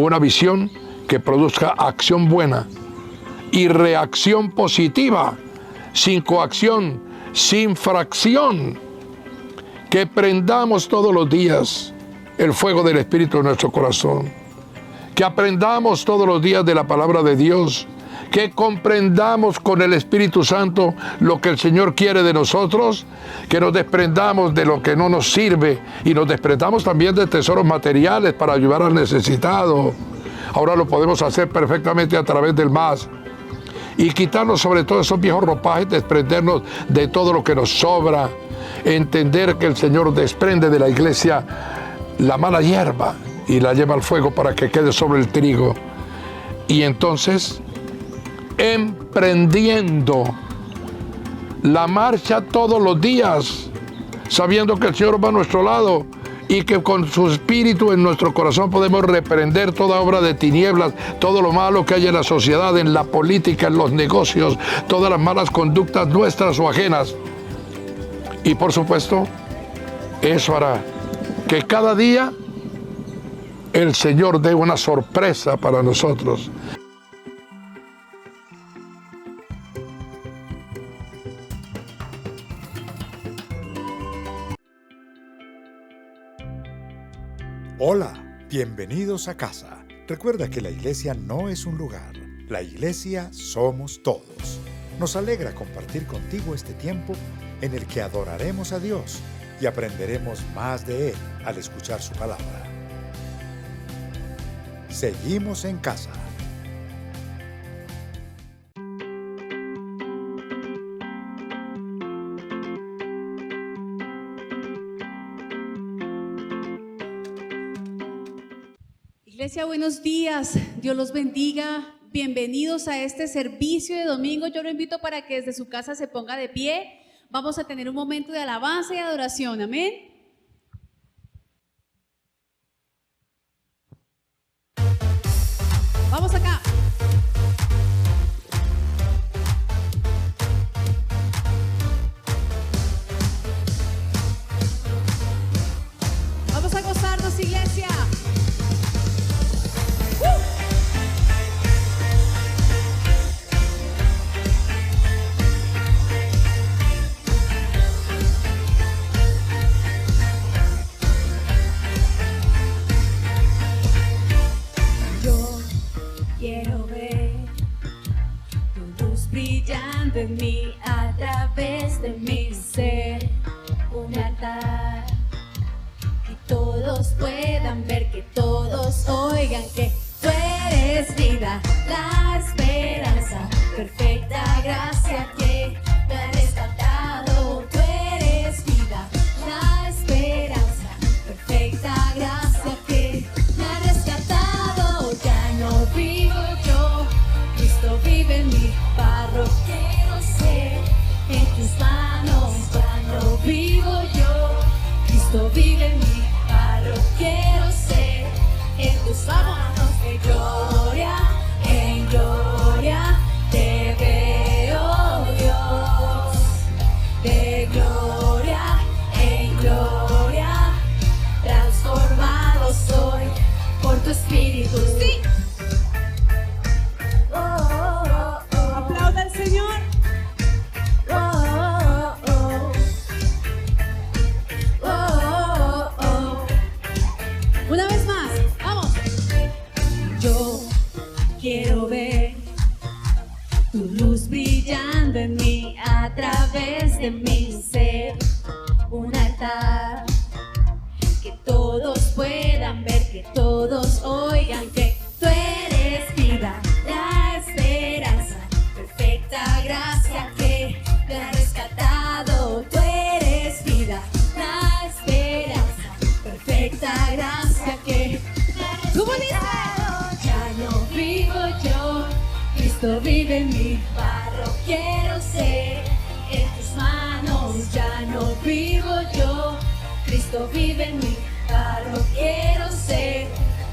una visión que produzca acción buena y reacción positiva, sin coacción, sin fracción. Que prendamos todos los días el fuego del Espíritu en nuestro corazón. Que aprendamos todos los días de la palabra de Dios. Que comprendamos con el Espíritu Santo lo que el Señor quiere de nosotros. Que nos desprendamos de lo que no nos sirve y nos desprendamos también de tesoros materiales para ayudar al necesitado. Ahora lo podemos hacer perfectamente a través del MAS. Y quitarnos sobre todo esos viejos ropajes, desprendernos de todo lo que nos sobra. Entender que el Señor desprende de la iglesia la mala hierba y la lleva al fuego para que quede sobre el trigo. Y entonces, emprendiendo la marcha todos los días, sabiendo que el Señor va a nuestro lado y que con su espíritu en nuestro corazón podemos reprender toda obra de tinieblas, todo lo malo que hay en la sociedad, en la política, en los negocios, todas las malas conductas nuestras o ajenas. Y por supuesto, eso hará que cada día el Señor dé una sorpresa para nosotros. Hola, bienvenidos a casa. Recuerda que la iglesia no es un lugar, la iglesia somos todos. Nos alegra compartir contigo este tiempo en el que adoraremos a Dios y aprenderemos más de Él al escuchar su palabra. Seguimos en casa. Iglesia, buenos días, Dios los bendiga, bienvenidos a este servicio de domingo. Yo lo invito para que desde su casa se ponga de pie. Vamos a tener un momento de alabanza y adoración, amén. Vamos acá. Vamos a gozarnos, iglesia. Brillando en mí, a través de mi ser, un altar, que todos puedan ver, que todos oigan que tú eres vida, la esperanza, perfecta gracia que me ha rescatado. Tú eres vida, la esperanza, perfecta gracia que me ha rescatado. Ya no vivo yo, Cristo vive en mí. Quiero ser en tus manos, ya no vivo yo, Cristo vive en mí. Quiero ser en tus manos, de gloria en gloria te veo, Dios, de gloria en gloria, transformado soy por tu espíritu. Sí. Señor. Una vez más, vamos. Yo quiero ver tu luz brillando en mí, a través de mi ser, un altar, que todos puedan ver, que todos oigan que tú eres vida, la esperanza, perfecta gracia que me ha rescatado. Tú eres vida, la esperanza, perfecta gracia que me ha rescatado. Ya no vivo yo, Cristo vive en mi barro. Quiero ser en tus manos. Ya no vivo yo, Cristo vive en mi barro. Quiero ser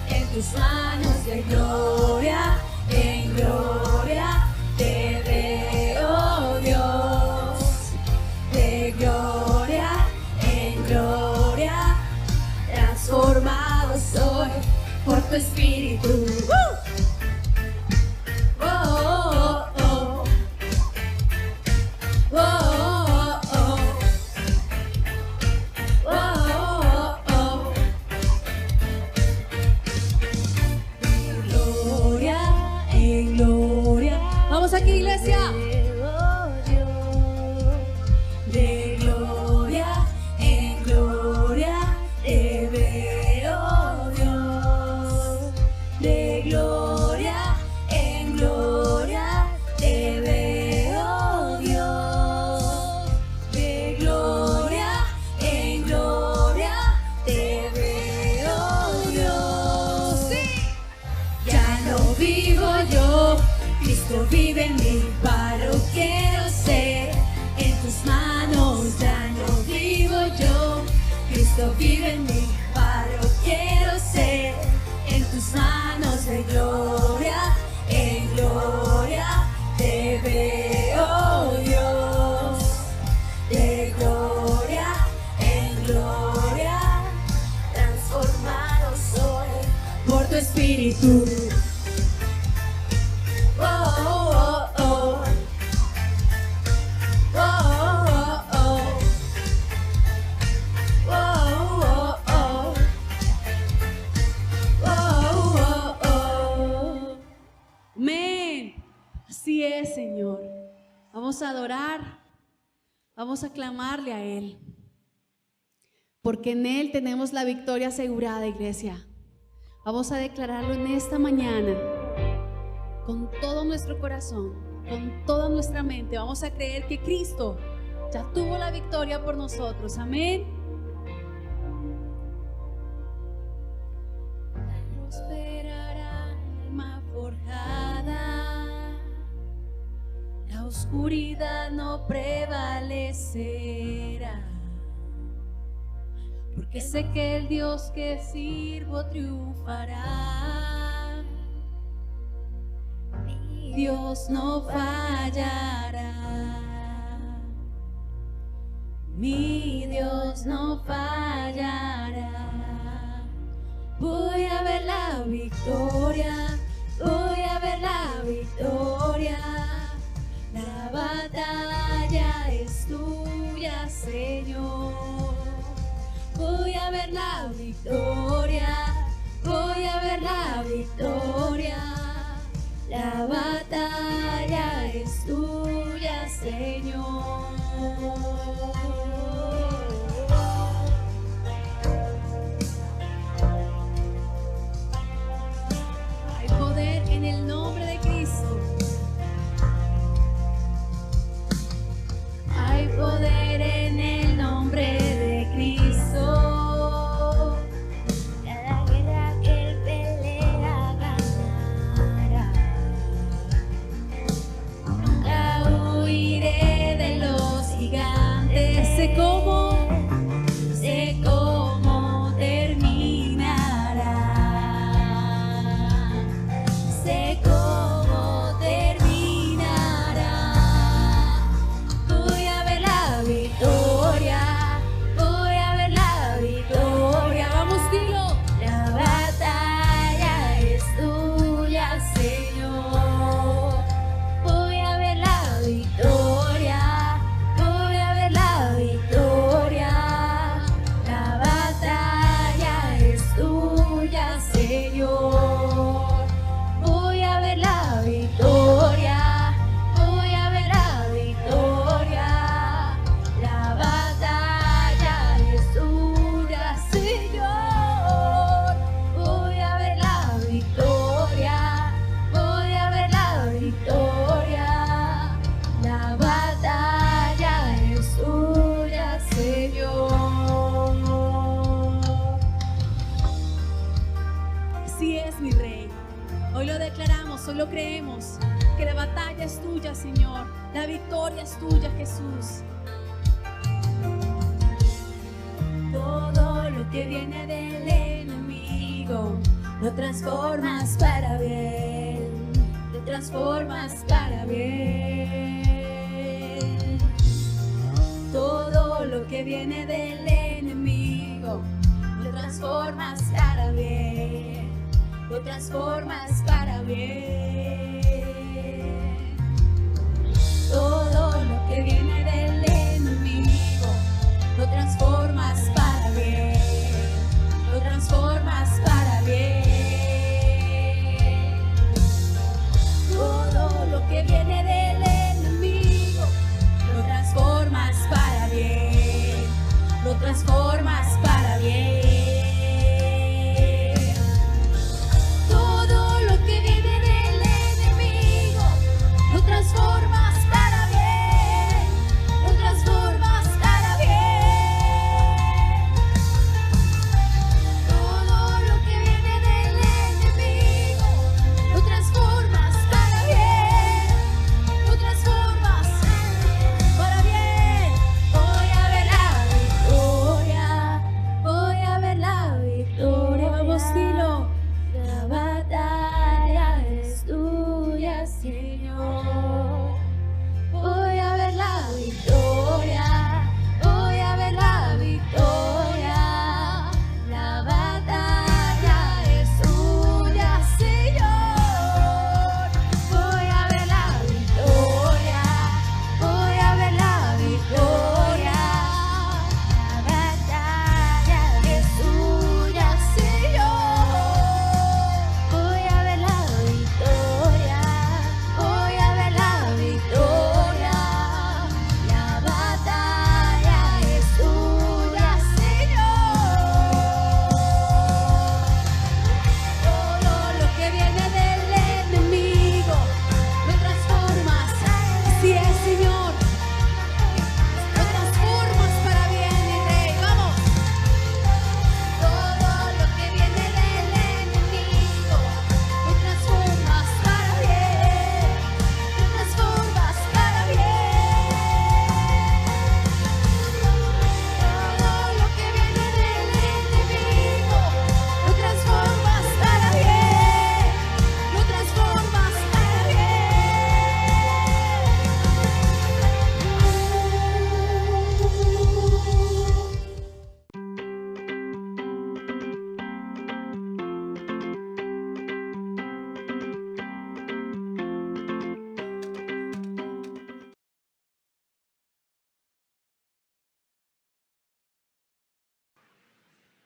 en tus manos, de gloria en gloria te veo, Dios, de gloria en gloria, transformado soy por tu tu espíritu. Oh, oh, oh. Oh, oh, oh. Oh, oh, oh. De gloria en gloria. Vamos aquí, iglesia. De gloria en gloria te veo, Dios. De gloria en gloria te veo, Dios. De gloria en gloria te veo, Dios. Sí. Ya no vivo yo, Cristo vive en mí, paro quiero ser en tus manos. Ya no vivo yo, Cristo vive en mí, paro quiero ser en tus manos. De gloria en gloria te veo, Dios. De gloria en gloria transformado soy por tu espíritu. Oh, oh, oh. Oh, oh, oh. Oh, oh, oh. Oh, oh, oh. Amén. Así es, Señor. Vamos a adorar, vamos a clamarle a Él, porque en Él tenemos la victoria asegurada, iglesia. Vamos a declararlo en esta mañana, con todo nuestro corazón, con toda nuestra mente. Vamos a creer que Cristo ya tuvo la victoria por nosotros. Amén. Prosperará alma forjada, la oscuridad no prevalecerá, porque sé que el Dios que sirvo triunfará. Mi Dios no fallará, mi Dios no fallará. Voy a ver la victoria, voy a ver la victoria. La batalla es tuya, Señor. Voy a ver la victoria, voy a ver la victoria. La batalla es tuya, Señor. Hay poder en el nombre de Cristo. Hay poder en el nombre de Cristo. Cada guerra que él pelea ganará. La huiré de los gigantes. Sé cómo terminará. Sé cómo terminará. Voy a ver la victoria, voy a ver la victoria. Vamos, dilo. La batalla es tuya, Señor. Voy a ver la victoria, voy a ver la victoria. La batalla es tuya, Señor. Voy a ver la victoria, voy a ver la victoria. La batalla es tuya, Señor. Voy a ver la victoria, voy a ver la victoria. La batalla es tuya, Señor. Así es, mi Rey. Hoy lo declaramos, hoy lo creemos, que la batalla es tuya, Señor. La victoria es tuya, Jesús. Todo lo que viene del enemigo lo transformas para bien, lo transformas para bien. Todo lo que viene del enemigo lo transformas para bien, lo transformas para bien. Todo lo que viene del enemigo, lo transformas para bien, lo transformas para bien. Todo lo que viene del enemigo, lo transformas para bien, lo transformas para bien. Todo lo que viene del enemigo, lo transformas para bien, lo transformas para bien. Todo lo que viene del enemigo, lo transformas para bien, lo transformas para bien. Voy a ver la victoria, voy a ver la victoria. Vamos, dilo. La batalla es tuya, Señor. Voy a ver la victoria, voy a ver la victoria. La batalla es tuya, Señor. Voy a ver la victoria, voy a ver la victoria. La batalla es tuya, Señor. Voy a ver la victoria, voy a ver la victoria. La batalla es tuya, Señor. Todo lo que viene del enemigo, lo transformas. Así es, Señor. Lo transformas para bien, mi Rey. Vamos. Todo lo que viene del enemigo, lo transformas para bien, lo transformas para bien. Todo lo que viene del enemigo, lo transformas para bien, lo transformas para bien.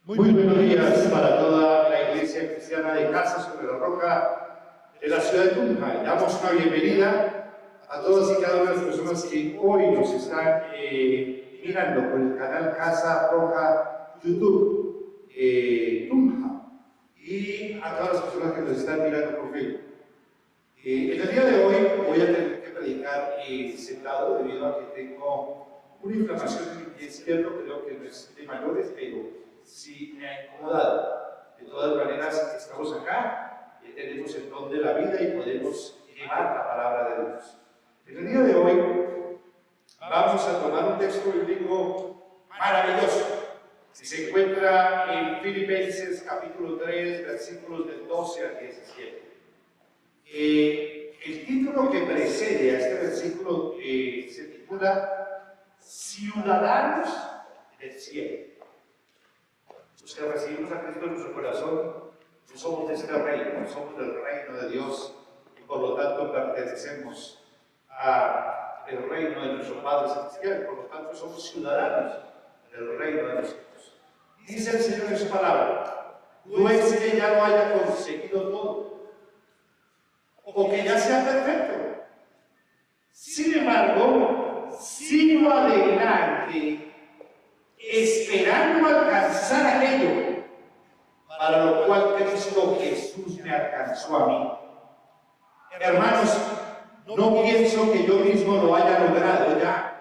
Muy buenos días para toda la Iglesia Cristiana de Casa sobre la Roca de la ciudad de Tunja. Le damos una bienvenida a todas y cada una de las personas que hoy nos están mirando por el canal Casa Roja YouTube Tunja, y a todas las personas que nos están mirando por Facebook. En el día de hoy voy a tener que predicar sentado debido a que tengo una inflamación en mi pie izquierdo. Creo que no es de mayores, pero sí me ha incomodado. De todas maneras, estamos acá, tenemos el don de la vida y podemos llevar la palabra de Dios. En el día de hoy vamos a tomar un texto bíblico maravilloso. Se encuentra en Filipenses capítulo 3, versículos del 12 al 17. El título que precede a este versículo se titula Ciudadanos del Cielo. Los que recibimos a Cristo en nuestro corazón no somos de este reino, somos del reino de Dios y por lo tanto pertenecemos al reino de nuestro Padre Celestial, por lo tanto somos ciudadanos del reino de los cielos. Dice el Señor en su palabra: no es que ya lo haya conseguido todo o que ya sea perfecto. Sin embargo, sigo adelante esperando alcanzar aquello para lo cual Cristo Jesús me alcanzó a mí. Hermanos, no pienso que yo mismo lo haya logrado ya.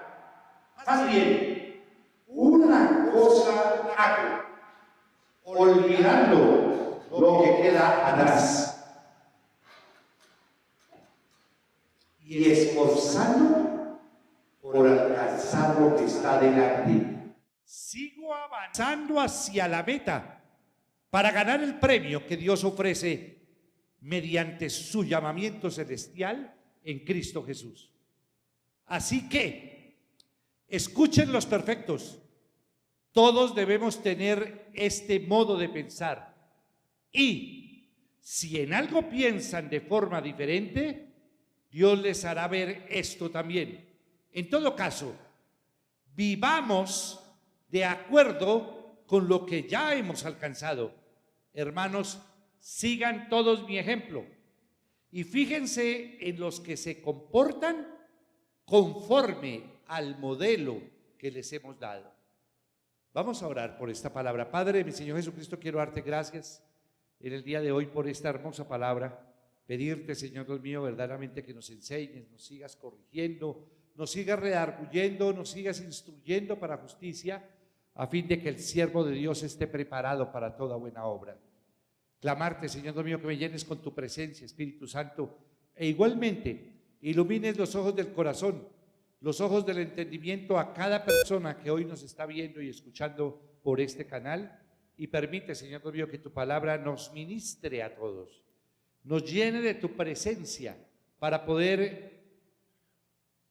Más bien, una cosa hago, olvidando lo que queda atrás y esforzando por alcanzar lo que está delante. Sigo avanzando hacia la meta para ganar el premio que Dios ofrece mediante su llamamiento celestial en Cristo Jesús. Así que, escuchen los perfectos, todos debemos tener este modo de pensar y si en algo piensan de forma diferente, Dios les hará ver esto también. En todo caso, vivamos de acuerdo con lo que ya hemos alcanzado. Hermanos, sigan todos mi ejemplo y fíjense en los que se comportan conforme al modelo que les hemos dado. Vamos a orar por esta palabra. Padre, mi Señor Jesucristo, quiero darte gracias en el día de hoy por esta hermosa palabra. Pedirte, Señor Dios mío, verdaderamente que nos enseñes, nos sigas corrigiendo, nos sigas redarguyendo, nos sigas instruyendo para justicia, a fin de que el siervo de Dios esté preparado para toda buena obra. Clamarte, Señor Dios mío, que me llenes con tu presencia, Espíritu Santo, e igualmente ilumines los ojos del corazón, los ojos del entendimiento a cada persona que hoy nos está viendo y escuchando por este canal, y permite, Señor Dios mío, que tu palabra nos ministre a todos, nos llene de tu presencia para poder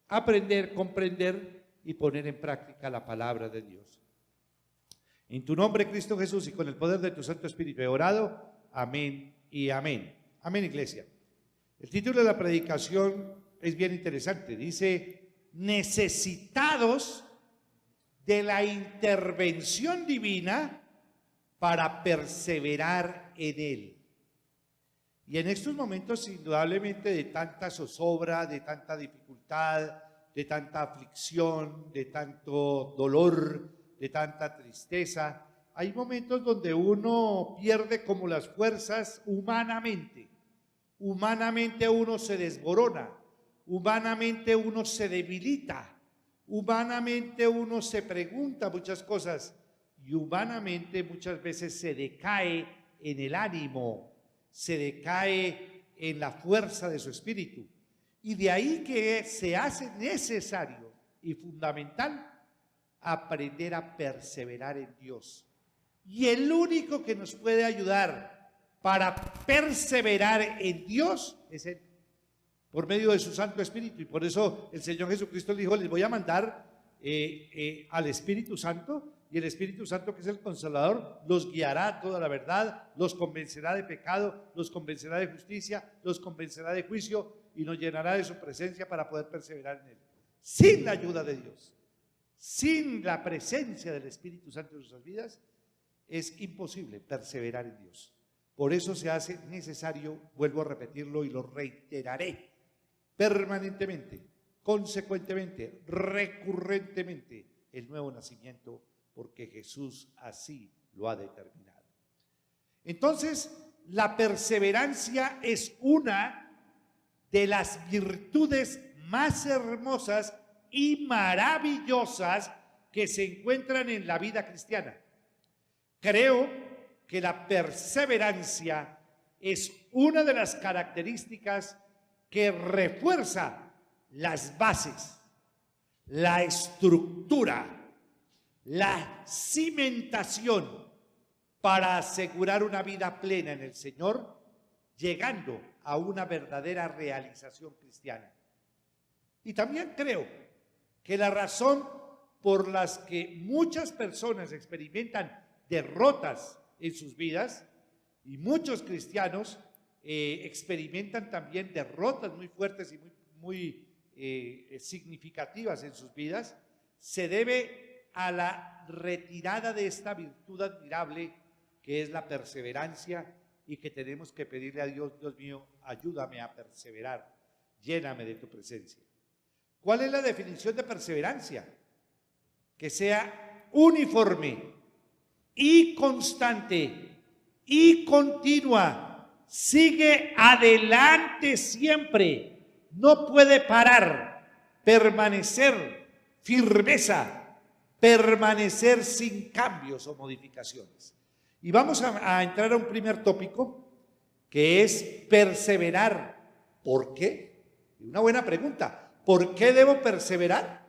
aprender, comprender y poner en práctica la palabra de Dios. En tu nombre, Cristo Jesús, y con el poder de tu Santo Espíritu he orado. Amén y amén. Amén, iglesia. El título de la predicación es bien interesante. Dice, necesitados de la intervención divina para perseverar en Él. Y en estos momentos, indudablemente, de tanta zozobra, de tanta dificultad, de tanta aflicción, de tanto dolor, de tanta tristeza, hay momentos donde uno pierde como las fuerzas humanamente. Humanamente uno se desborona, humanamente uno se debilita, humanamente uno se pregunta muchas cosas y humanamente muchas veces se decae en el ánimo, se decae en la fuerza de su espíritu. Y de ahí que se hace necesario y fundamental aprender a perseverar en Dios. Y el único que nos puede ayudar para perseverar en Dios es Él, por medio de su Santo Espíritu. Y por eso el Señor Jesucristo le dijo, les voy a mandar al Espíritu Santo, y el Espíritu Santo, que es el Consolador, los guiará a toda la verdad, los convencerá de pecado, los convencerá de justicia, los convencerá de juicio y nos llenará de su presencia para poder perseverar en Él. Sin la ayuda de Dios, sin la presencia del Espíritu Santo en nuestras vidas, es imposible perseverar en Dios. Por eso se hace necesario, vuelvo a repetirlo y lo reiteraré, permanentemente, consecuentemente, recurrentemente, el nuevo nacimiento, porque Jesús así lo ha determinado. Entonces, la perseverancia es una de las virtudes más hermosas y maravillosas que se encuentran en la vida cristiana. Creo que la perseverancia es una de las características que refuerza las bases, la estructura, la cimentación para asegurar una vida plena en el Señor, llegando a una verdadera realización cristiana. Y también creo que la razón por las que muchas personas experimentan derrotas en sus vidas, y muchos cristianos experimentan también derrotas muy fuertes y muy significativas en sus vidas, se debe a la retirada de esta virtud admirable que es la perseverancia, y que tenemos que pedirle a Dios, Dios mío, ayúdame a perseverar, lléname de tu presencia. ¿Cuál es la definición de perseverancia? Que sea uniforme y constante y continua, sigue adelante siempre, no puede parar, permanecer, firmeza, permanecer sin cambios o modificaciones. Y vamos a entrar a un primer tópico, que es perseverar. ¿Por qué? Una buena pregunta. ¿Por qué debo perseverar?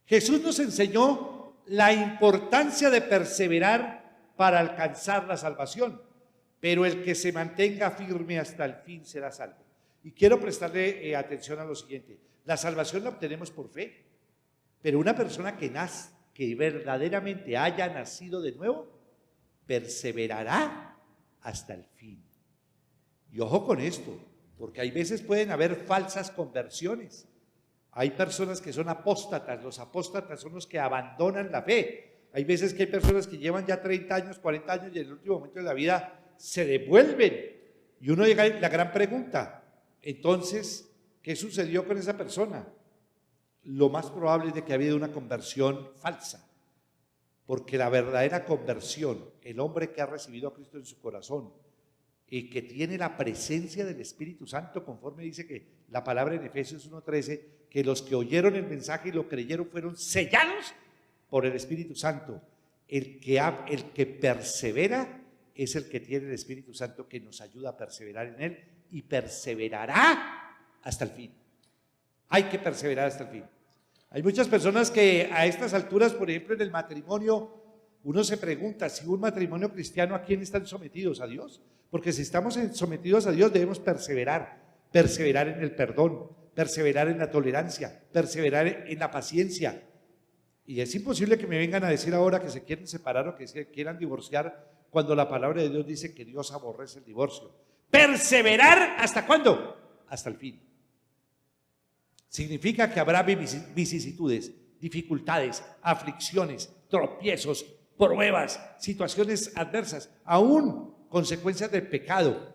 Jesús nos enseñó la importancia de perseverar para alcanzar la salvación, pero el que se mantenga firme hasta el fin será salvo. Y quiero prestarle atención a lo siguiente. La salvación la obtenemos por fe, pero una persona que verdaderamente haya nacido de nuevo, perseverará hasta el fin. Y ojo con esto, porque hay veces pueden haber falsas conversiones. Hay personas que son apóstatas, los apóstatas son los que abandonan la fe. Hay veces que hay personas que llevan ya 30 años, 40 años y en el último momento de la vida se devuelven. Y uno llega a la gran pregunta, entonces, ¿qué sucedió con esa persona? Lo más probable es de que ha habido una conversión falsa, porque la verdadera conversión, el hombre que ha recibido a Cristo en su corazón y que tiene la presencia del Espíritu Santo, conforme dice que la palabra en Efesios 1:13, que los que oyeron el mensaje y lo creyeron fueron sellados por el Espíritu Santo. El que persevera es el que tiene el Espíritu Santo, que nos ayuda a perseverar en él y perseverará hasta el fin. Hay que perseverar hasta el fin. Hay muchas personas que a estas alturas, por ejemplo, en el matrimonio, uno se pregunta si un matrimonio cristiano, ¿a quién están sometidos? ¿A Dios? Porque si estamos sometidos a Dios debemos perseverar en el perdón, perseverar en la tolerancia, perseverar en la paciencia. Y es imposible que me vengan a decir ahora que se quieren separar o que se quieran divorciar cuando la palabra de Dios dice que Dios aborrece el divorcio. ¿Perseverar hasta cuándo? Hasta el fin. Significa que habrá vicisitudes, dificultades, aflicciones, tropiezos, pruebas, situaciones adversas, aún consecuencias del pecado,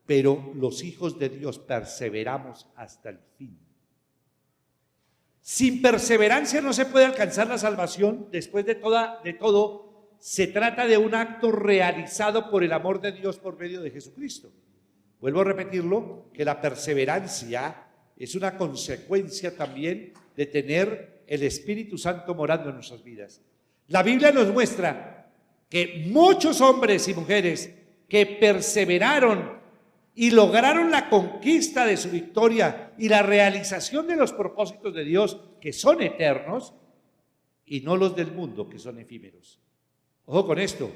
pero los hijos de Dios perseveramos hasta el fin. Sin perseverancia no se puede alcanzar la salvación. Después de todo, se trata de un acto realizado por el amor de Dios por medio de Jesucristo. Vuelvo a repetirlo, que la perseverancia es una consecuencia también de tener el Espíritu Santo morando en nuestras vidas. La Biblia nos muestra que muchos hombres y mujeres que perseveraron y lograron la conquista de su victoria y la realización de los propósitos de Dios, que son eternos, y no los del mundo, que son efímeros. Ojo con esto,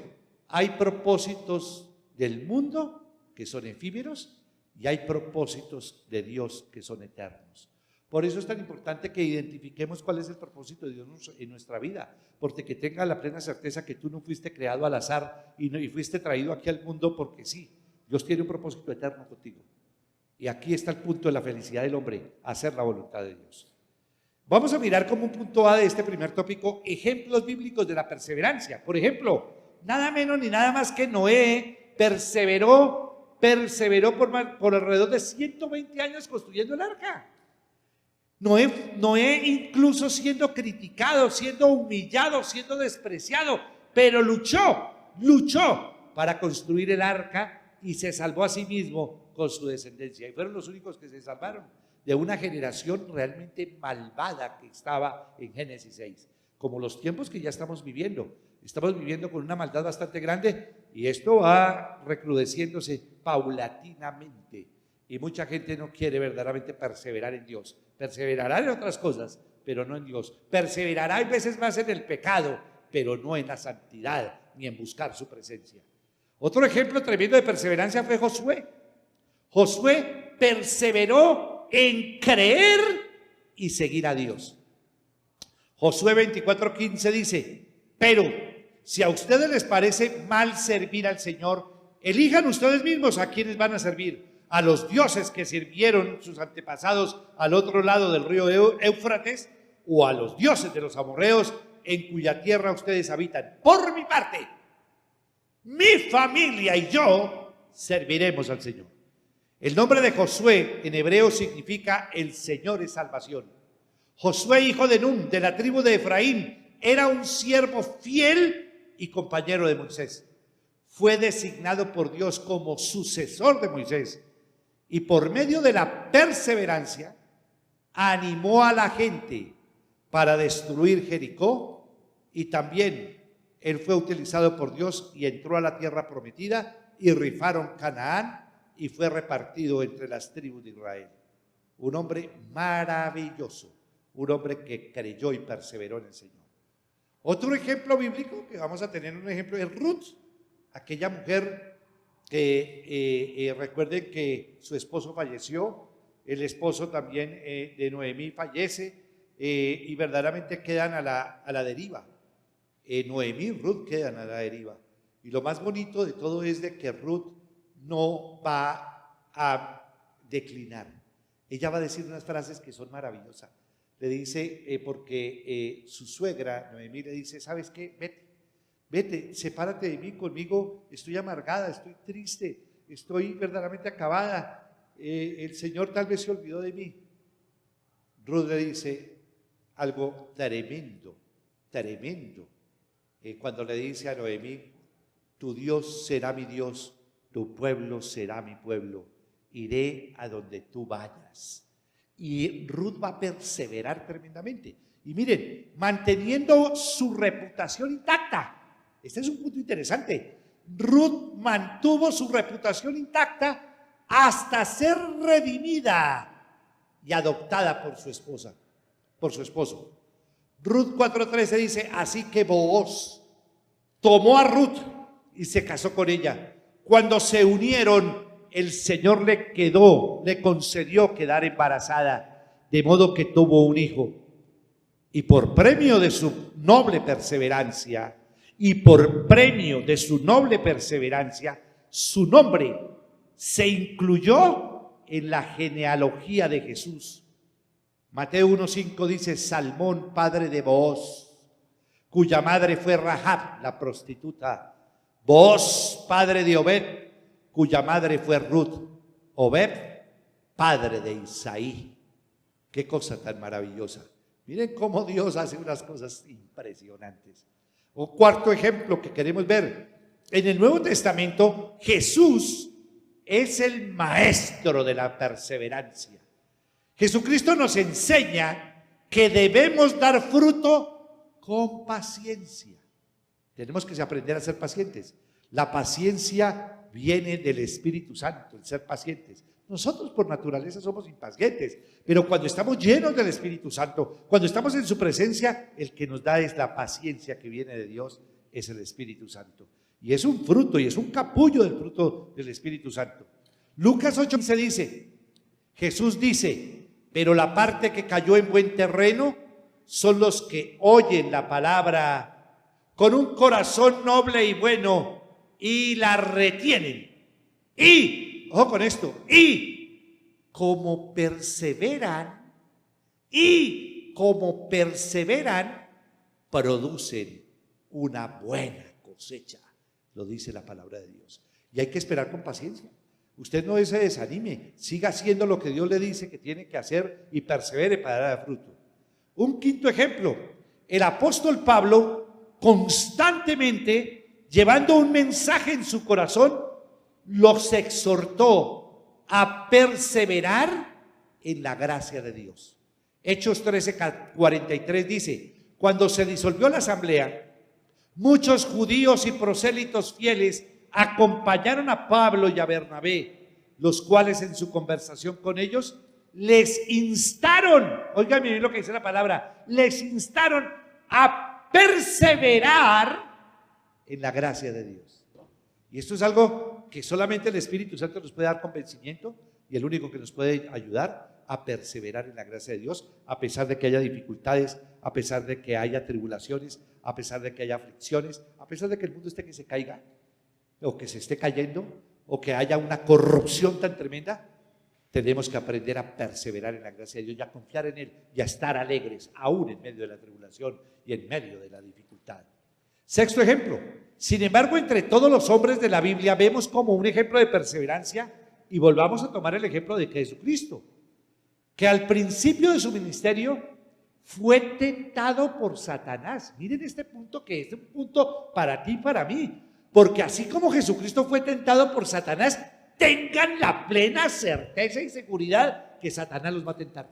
hay propósitos del mundo que son efímeros y hay propósitos de Dios que son eternos. Por eso es tan importante que identifiquemos cuál es el propósito de Dios en nuestra vida, porque que tenga la plena certeza que tú no fuiste creado al azar y fuiste traído aquí al mundo porque sí. Dios tiene un propósito eterno contigo. Y aquí está el punto de la felicidad del hombre, hacer la voluntad de Dios. Vamos a mirar como un punto A de este primer tópico ejemplos bíblicos de la perseverancia. Por ejemplo, nada menos ni nada más que Noé perseveró por alrededor de 120 años construyendo el arca. Noé incluso siendo criticado, siendo humillado, siendo despreciado, pero luchó para construir el arca y se salvó a sí mismo con su descendencia. Y fueron los únicos que se salvaron de una generación realmente malvada que estaba en Génesis 6. Como los tiempos que ya estamos viviendo con una maldad bastante grande y esto va recrudeciéndose paulatinamente. Y mucha gente no quiere verdaderamente perseverar en Dios. Perseverará en otras cosas, pero no en Dios. Perseverará a veces más en el pecado, pero no en la santidad ni en buscar su presencia. Otro ejemplo tremendo de perseverancia fue Josué. Josué perseveró en creer y seguir a Dios. Josué 24:15 dice: pero si a ustedes les parece mal servir al Señor, elijan ustedes mismos a quienes van a servir. A los dioses que sirvieron sus antepasados al otro lado del río Éufrates, o a los dioses de los amorreos en cuya tierra ustedes habitan. Por mi parte, mi familia y yo serviremos al Señor. El nombre de Josué en hebreo significa el Señor es salvación. Josué, hijo de Nun, de la tribu de Efraín, era un siervo fiel y compañero de Moisés. Fue designado por Dios como sucesor de Moisés y por medio de la perseverancia animó a la gente para destruir Jericó, y también él fue utilizado por Dios y entró a la tierra prometida y rifaron Canaán y fue repartido entre las tribus de Israel. Un hombre maravilloso, un hombre que creyó y perseveró en el Señor. Otro ejemplo bíblico que vamos a tener, un ejemplo es Ruth, aquella mujer que recuerden que su esposo falleció, el esposo también de Noemí fallece y verdaderamente quedan a la deriva. Noemí y Ruth quedan a la deriva. Y lo más bonito de todo es de que Ruth no va a declinar. Ella va a decir unas frases que son maravillosas. Le dice, porque su suegra, Noemí, le dice, ¿sabes qué? Vete, sepárate de mí, conmigo estoy amargada, estoy triste, estoy verdaderamente acabada, el Señor tal vez se olvidó de mí. Ruth le dice algo tremendo, cuando le dice a Noemí, tu Dios será mi Dios, tu pueblo será mi pueblo, iré a donde tú vayas. Y Ruth va a perseverar tremendamente. Y miren, manteniendo su reputación intacta. Este es un punto interesante. Ruth mantuvo su reputación intacta hasta ser redimida y adoptada por su esposa, por su esposo. Ruth 4:13 dice, así que Booz tomó a Ruth y se casó con ella. Cuando se unieron, el Señor le concedió quedar embarazada, de modo que tuvo un hijo. Y por premio de su noble perseverancia, su nombre se incluyó en la genealogía de Jesús. Mateo 1:5 dice, Salmón, padre de Booz, cuya madre fue Rahab, la prostituta. Booz, padre de Obed, cuya madre fue Ruth. Obed, padre de Isaí. Qué cosa tan maravillosa. Miren cómo Dios hace unas cosas impresionantes. O cuarto ejemplo que queremos ver. En el Nuevo Testamento, Jesús es el maestro de la perseverancia. Jesucristo nos enseña que debemos dar fruto con paciencia. Tenemos que aprender a ser pacientes. La paciencia viene del Espíritu Santo, el ser pacientes. Nosotros por naturaleza somos impacientes, pero cuando estamos llenos del Espíritu Santo, cuando estamos en su presencia, el que nos da es la paciencia que viene de Dios, es el Espíritu Santo. Y es un fruto, y es un capullo del fruto del Espíritu Santo. Lucas 8:15 dice, Jesús dice, pero la parte que cayó en buen terreno son los que oyen la palabra con un corazón noble y bueno y la retienen. Y, ojo con esto, y como perseveran, producen una buena cosecha. Lo dice la palabra de Dios. Y hay que esperar con paciencia. Usted no se desanime, siga haciendo lo que Dios le dice que tiene que hacer y persevere para dar fruto. Un quinto ejemplo, el apóstol Pablo constantemente, llevando un mensaje en su corazón, los exhortó a perseverar en la gracia de Dios. Hechos 13:43 dice, cuando se disolvió la asamblea, muchos judíos y prosélitos fieles acompañaron a Pablo y a Bernabé, los cuales en su conversación con ellos les instaron, oigan bien lo que dice la palabra, les instaron a perseverar en la gracia de Dios. Y esto es algo que solamente el Espíritu Santo nos puede dar convencimiento y el único que nos puede ayudar a perseverar en la gracia de Dios, a pesar de que haya dificultades, a pesar de que haya tribulaciones, a pesar de que haya aflicciones, a pesar de que el mundo esté que se caiga, o que se esté cayendo, o que haya una corrupción tan tremenda. Tenemos que aprender a perseverar en la gracia de Dios y a confiar en Él y a estar alegres, aún en medio de la tribulación y en medio de la dificultad. Sexto ejemplo. Sin embargo, entre todos los hombres de la Biblia vemos como un ejemplo de perseverancia, y volvamos a tomar el ejemplo de Jesucristo, que al principio de su ministerio fue tentado por Satanás. Miren este punto, que es un punto para ti y para mí, porque así como Jesucristo fue tentado por Satanás, tengan la plena certeza y seguridad que Satanás los va a tentar.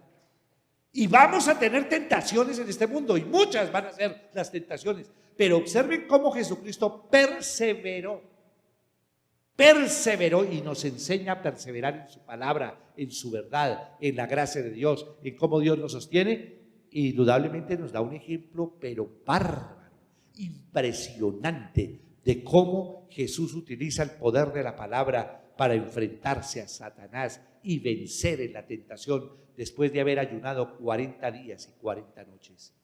Y vamos a tener tentaciones en este mundo, y muchas van a ser las tentaciones, pero observen cómo Jesucristo perseveró y nos enseña a perseverar en su palabra, en su verdad, en la gracia de Dios, en cómo Dios nos sostiene. Indudablemente nos da un ejemplo, pero bárbaro, impresionante, de cómo Jesús utiliza el poder de la palabra para enfrentarse a Satanás y vencer en la tentación después de haber ayunado 40 días y 40 noches.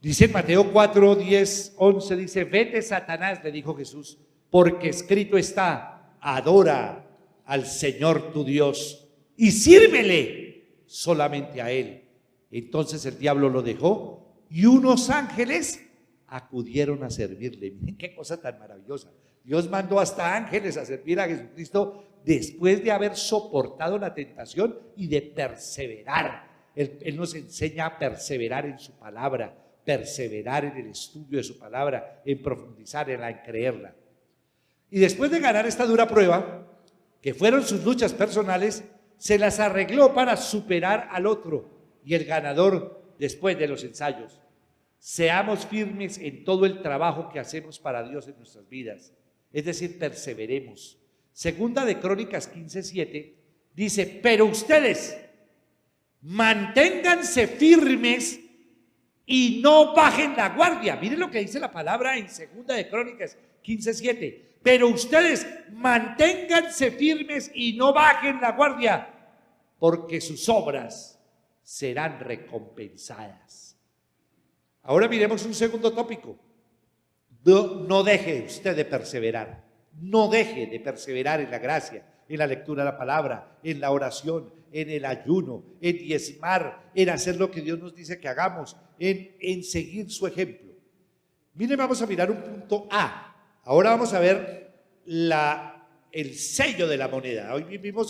Dice en Mateo 4, 10, 11, dice, vete Satanás, le dijo Jesús, porque escrito está, adora al Señor tu Dios y sírvele solamente a Él. Entonces el diablo lo dejó y unos ángeles acudieron a servirle. Miren qué cosa tan maravillosa. Dios mandó hasta ángeles a servir a Jesucristo después de haber soportado la tentación y de perseverar. Él nos enseña a perseverar en su palabra, perseverar en el estudio de su palabra, en profundizar en creerla. Y después de ganar esta dura prueba, que fueron sus luchas personales, se las arregló para superar al otro y el ganador después de los ensayos. Seamos firmes en todo el trabajo que hacemos para Dios en nuestras vidas, es decir, perseveremos. Segunda de Crónicas 15:7 dice, pero ustedes manténganse firmes y no bajen la guardia. Miren lo que dice la palabra en Segunda de Crónicas 15:7. Pero ustedes manténganse firmes y no bajen la guardia, porque sus obras serán recompensadas. Ahora miremos un segundo tópico. No deje usted de perseverar. No deje de perseverar en la gracia, en la lectura de la palabra, en la oración, en el ayuno, en diezmar, en hacer lo que Dios nos dice que hagamos, en seguir su ejemplo. Miren, vamos a mirar un punto A. Ahora vamos a ver el sello de la moneda. Hoy vimos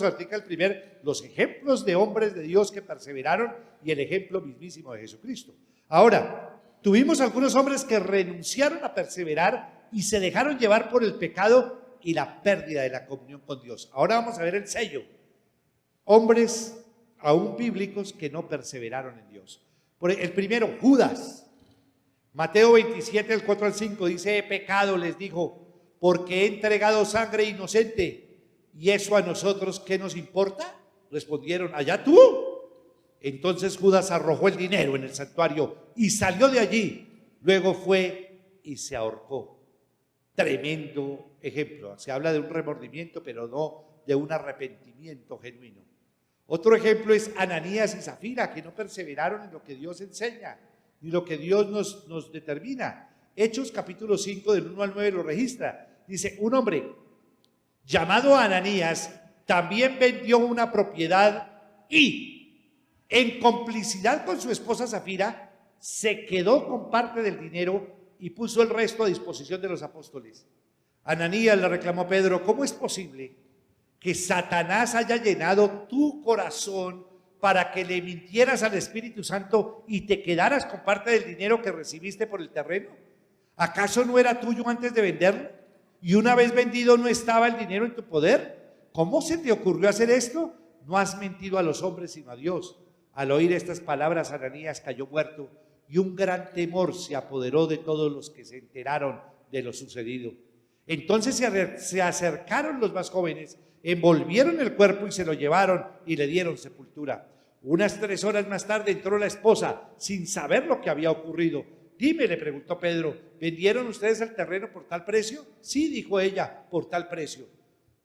los ejemplos de hombres de Dios que perseveraron y el ejemplo mismísimo de Jesucristo. Ahora, tuvimos algunos hombres que renunciaron a perseverar y se dejaron llevar por el pecado y la pérdida de la comunión con Dios. Ahora vamos a ver el sello. Hombres aún bíblicos que no perseveraron en Dios. El primero, Judas. Mateo 27, del 4 al 5 dice, he pecado, les dijo, porque he entregado sangre inocente. ¿Y eso a nosotros qué nos importa? Respondieron, allá tú. Entonces Judas arrojó el dinero en el santuario y salió de allí. Luego fue y se ahorcó. Tremendo ejemplo. Se habla de un remordimiento, pero no de un arrepentimiento genuino. Otro ejemplo es Ananías y Zafira, que no perseveraron en lo que Dios enseña ni lo que Dios nos determina. Hechos capítulo 5 del 1 al 9 lo registra. Dice, un hombre llamado Ananías también vendió una propiedad y en complicidad con su esposa Zafira se quedó con parte del dinero y puso el resto a disposición de los apóstoles. Ananías le reclamó a Pedro, ¿cómo es posible que Satanás haya llenado tu corazón para que le mintieras al Espíritu Santo y te quedaras con parte del dinero que recibiste por el terreno? ¿Acaso no era tuyo antes de venderlo? Y una vez vendido, ¿no estaba el dinero en tu poder? ¿Cómo se te ocurrió hacer esto? No has mentido a los hombres sino a Dios. Al oír estas palabras, Ananías cayó muerto y un gran temor se apoderó de todos los que se enteraron de lo sucedido. Entonces se acercaron los más jóvenes, envolvieron el cuerpo y se lo llevaron y le dieron sepultura. Unas 3 horas más tarde entró la esposa sin saber lo que había ocurrido. Dime, le preguntó Pedro, ¿vendieron ustedes el terreno por tal precio? Sí, dijo ella, por tal precio.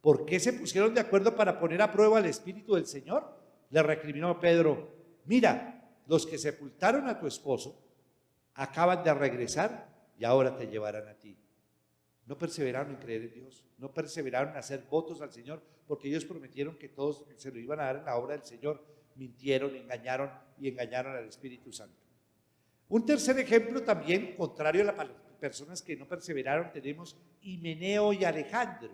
¿Por qué se pusieron de acuerdo para poner a prueba el Espíritu del Señor? Le recriminó Pedro, mira, los que sepultaron a tu esposo acaban de regresar y ahora te llevarán a ti. No perseveraron en creer en Dios, no perseveraron en hacer votos al Señor, porque ellos prometieron que todos se lo iban a dar en la obra del Señor. Mintieron, engañaron y engañaron al Espíritu Santo. Un tercer ejemplo también, contrario a las personas que no perseveraron, tenemos Himeneo y Alejandro.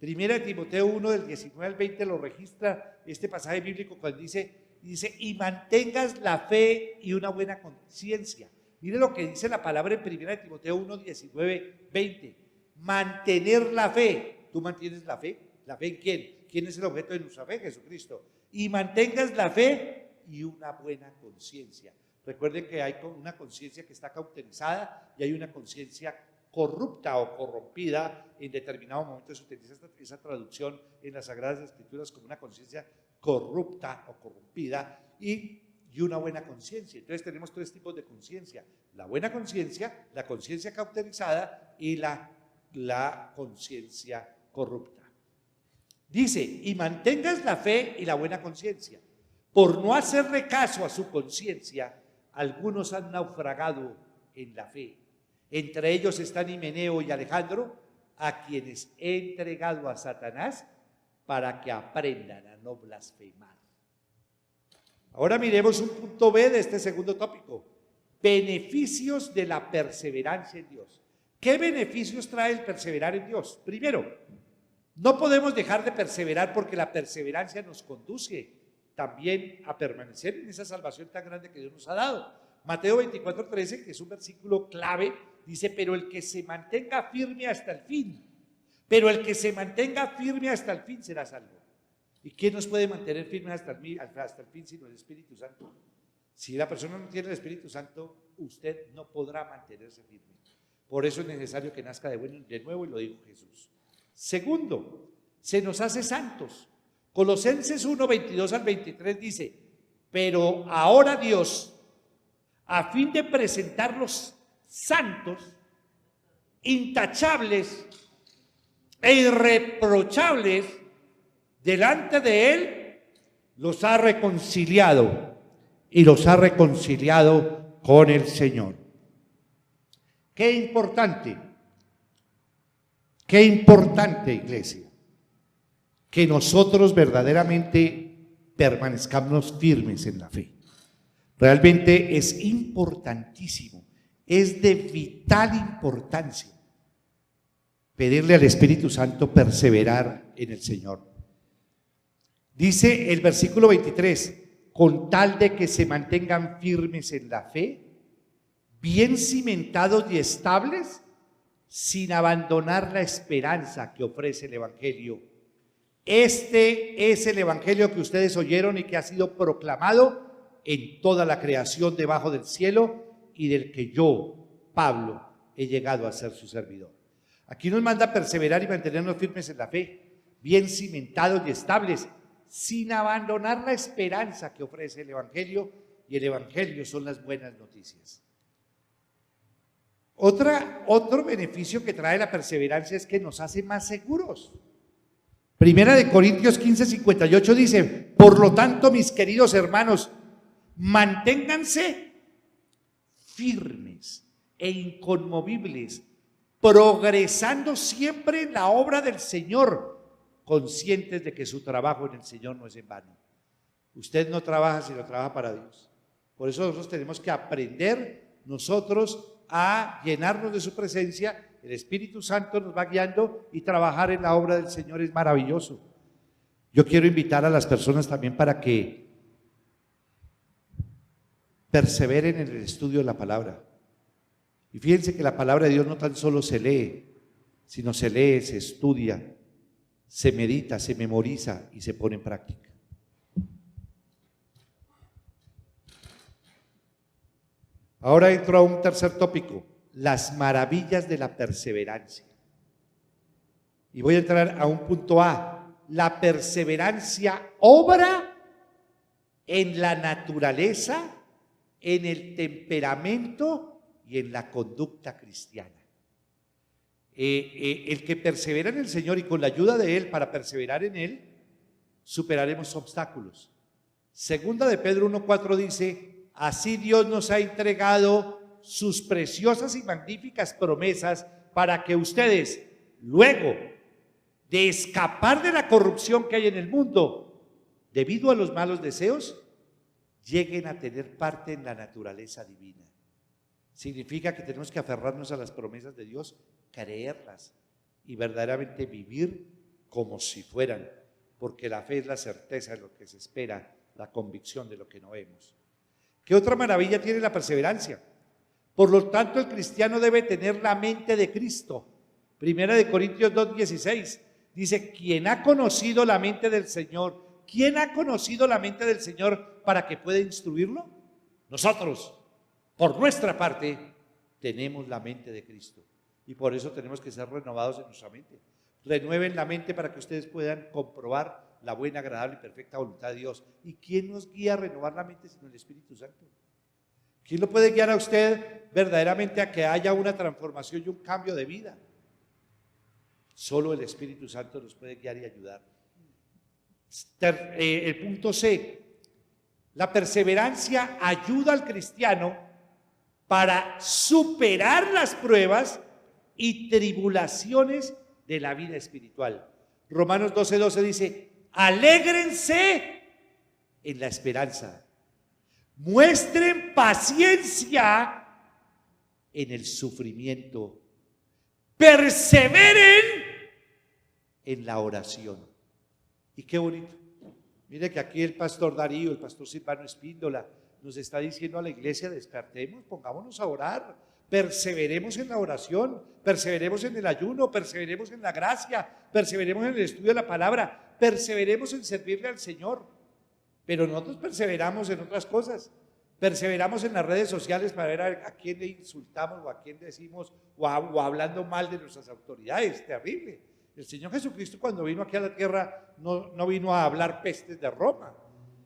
Primera de Timoteo 1 del 19 al 20 lo registra este pasaje bíblico cuando dice, y mantengas la fe y una buena conciencia. Mire lo que dice la palabra en Primera de Timoteo 1, 19, 20. Mantener la fe. ¿Tú mantienes la fe? ¿La fe en quién? ¿Quién es el objeto de nuestra fe? Jesucristo. Y mantengas la fe y una buena conciencia. Recuerden que hay una conciencia que está cauterizada y hay una conciencia corrupta o corrompida. En determinado momento se utiliza esa traducción en las Sagradas Escrituras como una conciencia corrupta o corrompida y una buena conciencia. Entonces tenemos 3 tipos de conciencia: la buena conciencia, la conciencia cauterizada y la conciencia corrupta. Dice, y mantengas la fe y la buena conciencia. Por no hacerle caso a su conciencia, algunos han naufragado en la fe. Entre ellos están Himeneo y Alejandro, a quienes he entregado a Satanás para que aprendan a no blasfemar. Ahora miremos un punto B de este segundo tópico. Beneficios de la perseverancia en Dios. ¿Qué beneficios trae el perseverar en Dios? Primero, no podemos dejar de perseverar porque la perseverancia nos conduce también a permanecer en esa salvación tan grande que Dios nos ha dado. Mateo 24:13, que es un versículo clave, dice, pero el que se mantenga firme hasta el fin, pero el que se mantenga firme hasta el fin será salvo. ¿Y quién nos puede mantener firmes hasta el fin sino el Espíritu Santo? Si la persona no tiene el Espíritu Santo, usted no podrá mantenerse firme. Por eso es necesario que nazca de nuevo, y lo dijo Jesús. Segundo, se nos hace santos. Colosenses 1:22 al 23 dice, pero ahora Dios, a fin de presentarlos santos, intachables e irreprochables delante de Él, los ha reconciliado y los ha reconciliado con el Señor. Qué importante, iglesia, que nosotros verdaderamente permanezcamos firmes en la fe. Realmente es importantísimo, es de vital importancia pedirle al Espíritu Santo perseverar en el Señor. Dice el versículo 23, con tal de que se mantengan firmes en la fe, bien cimentados y estables, sin abandonar la esperanza que ofrece el Evangelio. Este es el Evangelio que ustedes oyeron y que ha sido proclamado en toda la creación debajo del cielo, y del que yo, Pablo, he llegado a ser su servidor. Aquí nos manda perseverar y mantenernos firmes en la fe, bien cimentados y estables, sin abandonar la esperanza que ofrece el Evangelio, y el Evangelio son las buenas noticias. Otro beneficio que trae la perseverancia es que nos hace más seguros. Primera de Corintios 15:58 dice, por lo tanto, mis queridos hermanos, manténganse firmes e inconmovibles, progresando siempre en la obra del Señor, conscientes de que su trabajo en el Señor no es en vano. Usted no trabaja sino trabaja para Dios. Por eso nosotros tenemos que aprender nosotros a llenarnos de su presencia. El Espíritu Santo nos va guiando, y trabajar en la obra del Señor es maravilloso. Yo quiero invitar a las personas también para que perseveren en el estudio de la palabra. Y fíjense que la palabra de Dios no tan solo se lee, sino se lee, se estudia, se medita, se memoriza y se pone en práctica. Ahora entro a un tercer tópico, las maravillas de la perseverancia. Y voy a entrar a un punto A. La perseverancia obra en la naturaleza, en el temperamento y en la conducta cristiana. El que persevera en el Señor, y con la ayuda de Él para perseverar en Él, superaremos obstáculos. Segunda de Pedro 1:4 dice, así Dios nos ha entregado sus preciosas y magníficas promesas para que ustedes, luego de escapar de la corrupción que hay en el mundo debido a los malos deseos, lleguen a tener parte en la naturaleza divina. Significa que tenemos que aferrarnos a las promesas de Dios, creerlas y verdaderamente vivir como si fueran, porque la fe es la certeza de lo que se espera, la convicción de lo que no vemos. ¿Qué otra maravilla tiene la perseverancia? Por lo tanto, el cristiano debe tener la mente de Cristo. Primera de Corintios 2:16 dice, ¿quién ha conocido la mente del Señor? ¿Quién ha conocido la mente del Señor para que pueda instruirlo? Nosotros, por nuestra parte, tenemos la mente de Cristo, y por eso tenemos que ser renovados en nuestra mente. Renueven la mente para que ustedes puedan comprobar la buena, agradable y perfecta voluntad de Dios. ¿Y quién nos guía a renovar la mente sino el Espíritu Santo? ¿Quién lo puede guiar a usted verdaderamente a que haya una transformación y un cambio de vida? Solo el Espíritu Santo nos puede guiar y ayudar. El punto C, la perseverancia ayuda al cristiano para superar las pruebas y tribulaciones de la vida espiritual. Romanos 12:12 dice, alégrense en la esperanza, muestren paciencia en el sufrimiento, perseveren en la oración. Y qué bonito. Mire que aquí el pastor Darío, el pastor Silvano Espíndola, nos está diciendo a la iglesia, despertemos, pongámonos a orar, perseveremos en la oración, perseveremos en el ayuno, perseveremos en la gracia, perseveremos en el estudio de la palabra, perseveremos en servirle al Señor. Pero nosotros perseveramos en otras cosas, perseveramos en las redes sociales para ver a quién le insultamos o a quién decimos o hablando mal de nuestras autoridades, terrible. El Señor Jesucristo cuando vino aquí a la tierra no vino a hablar pestes de Roma.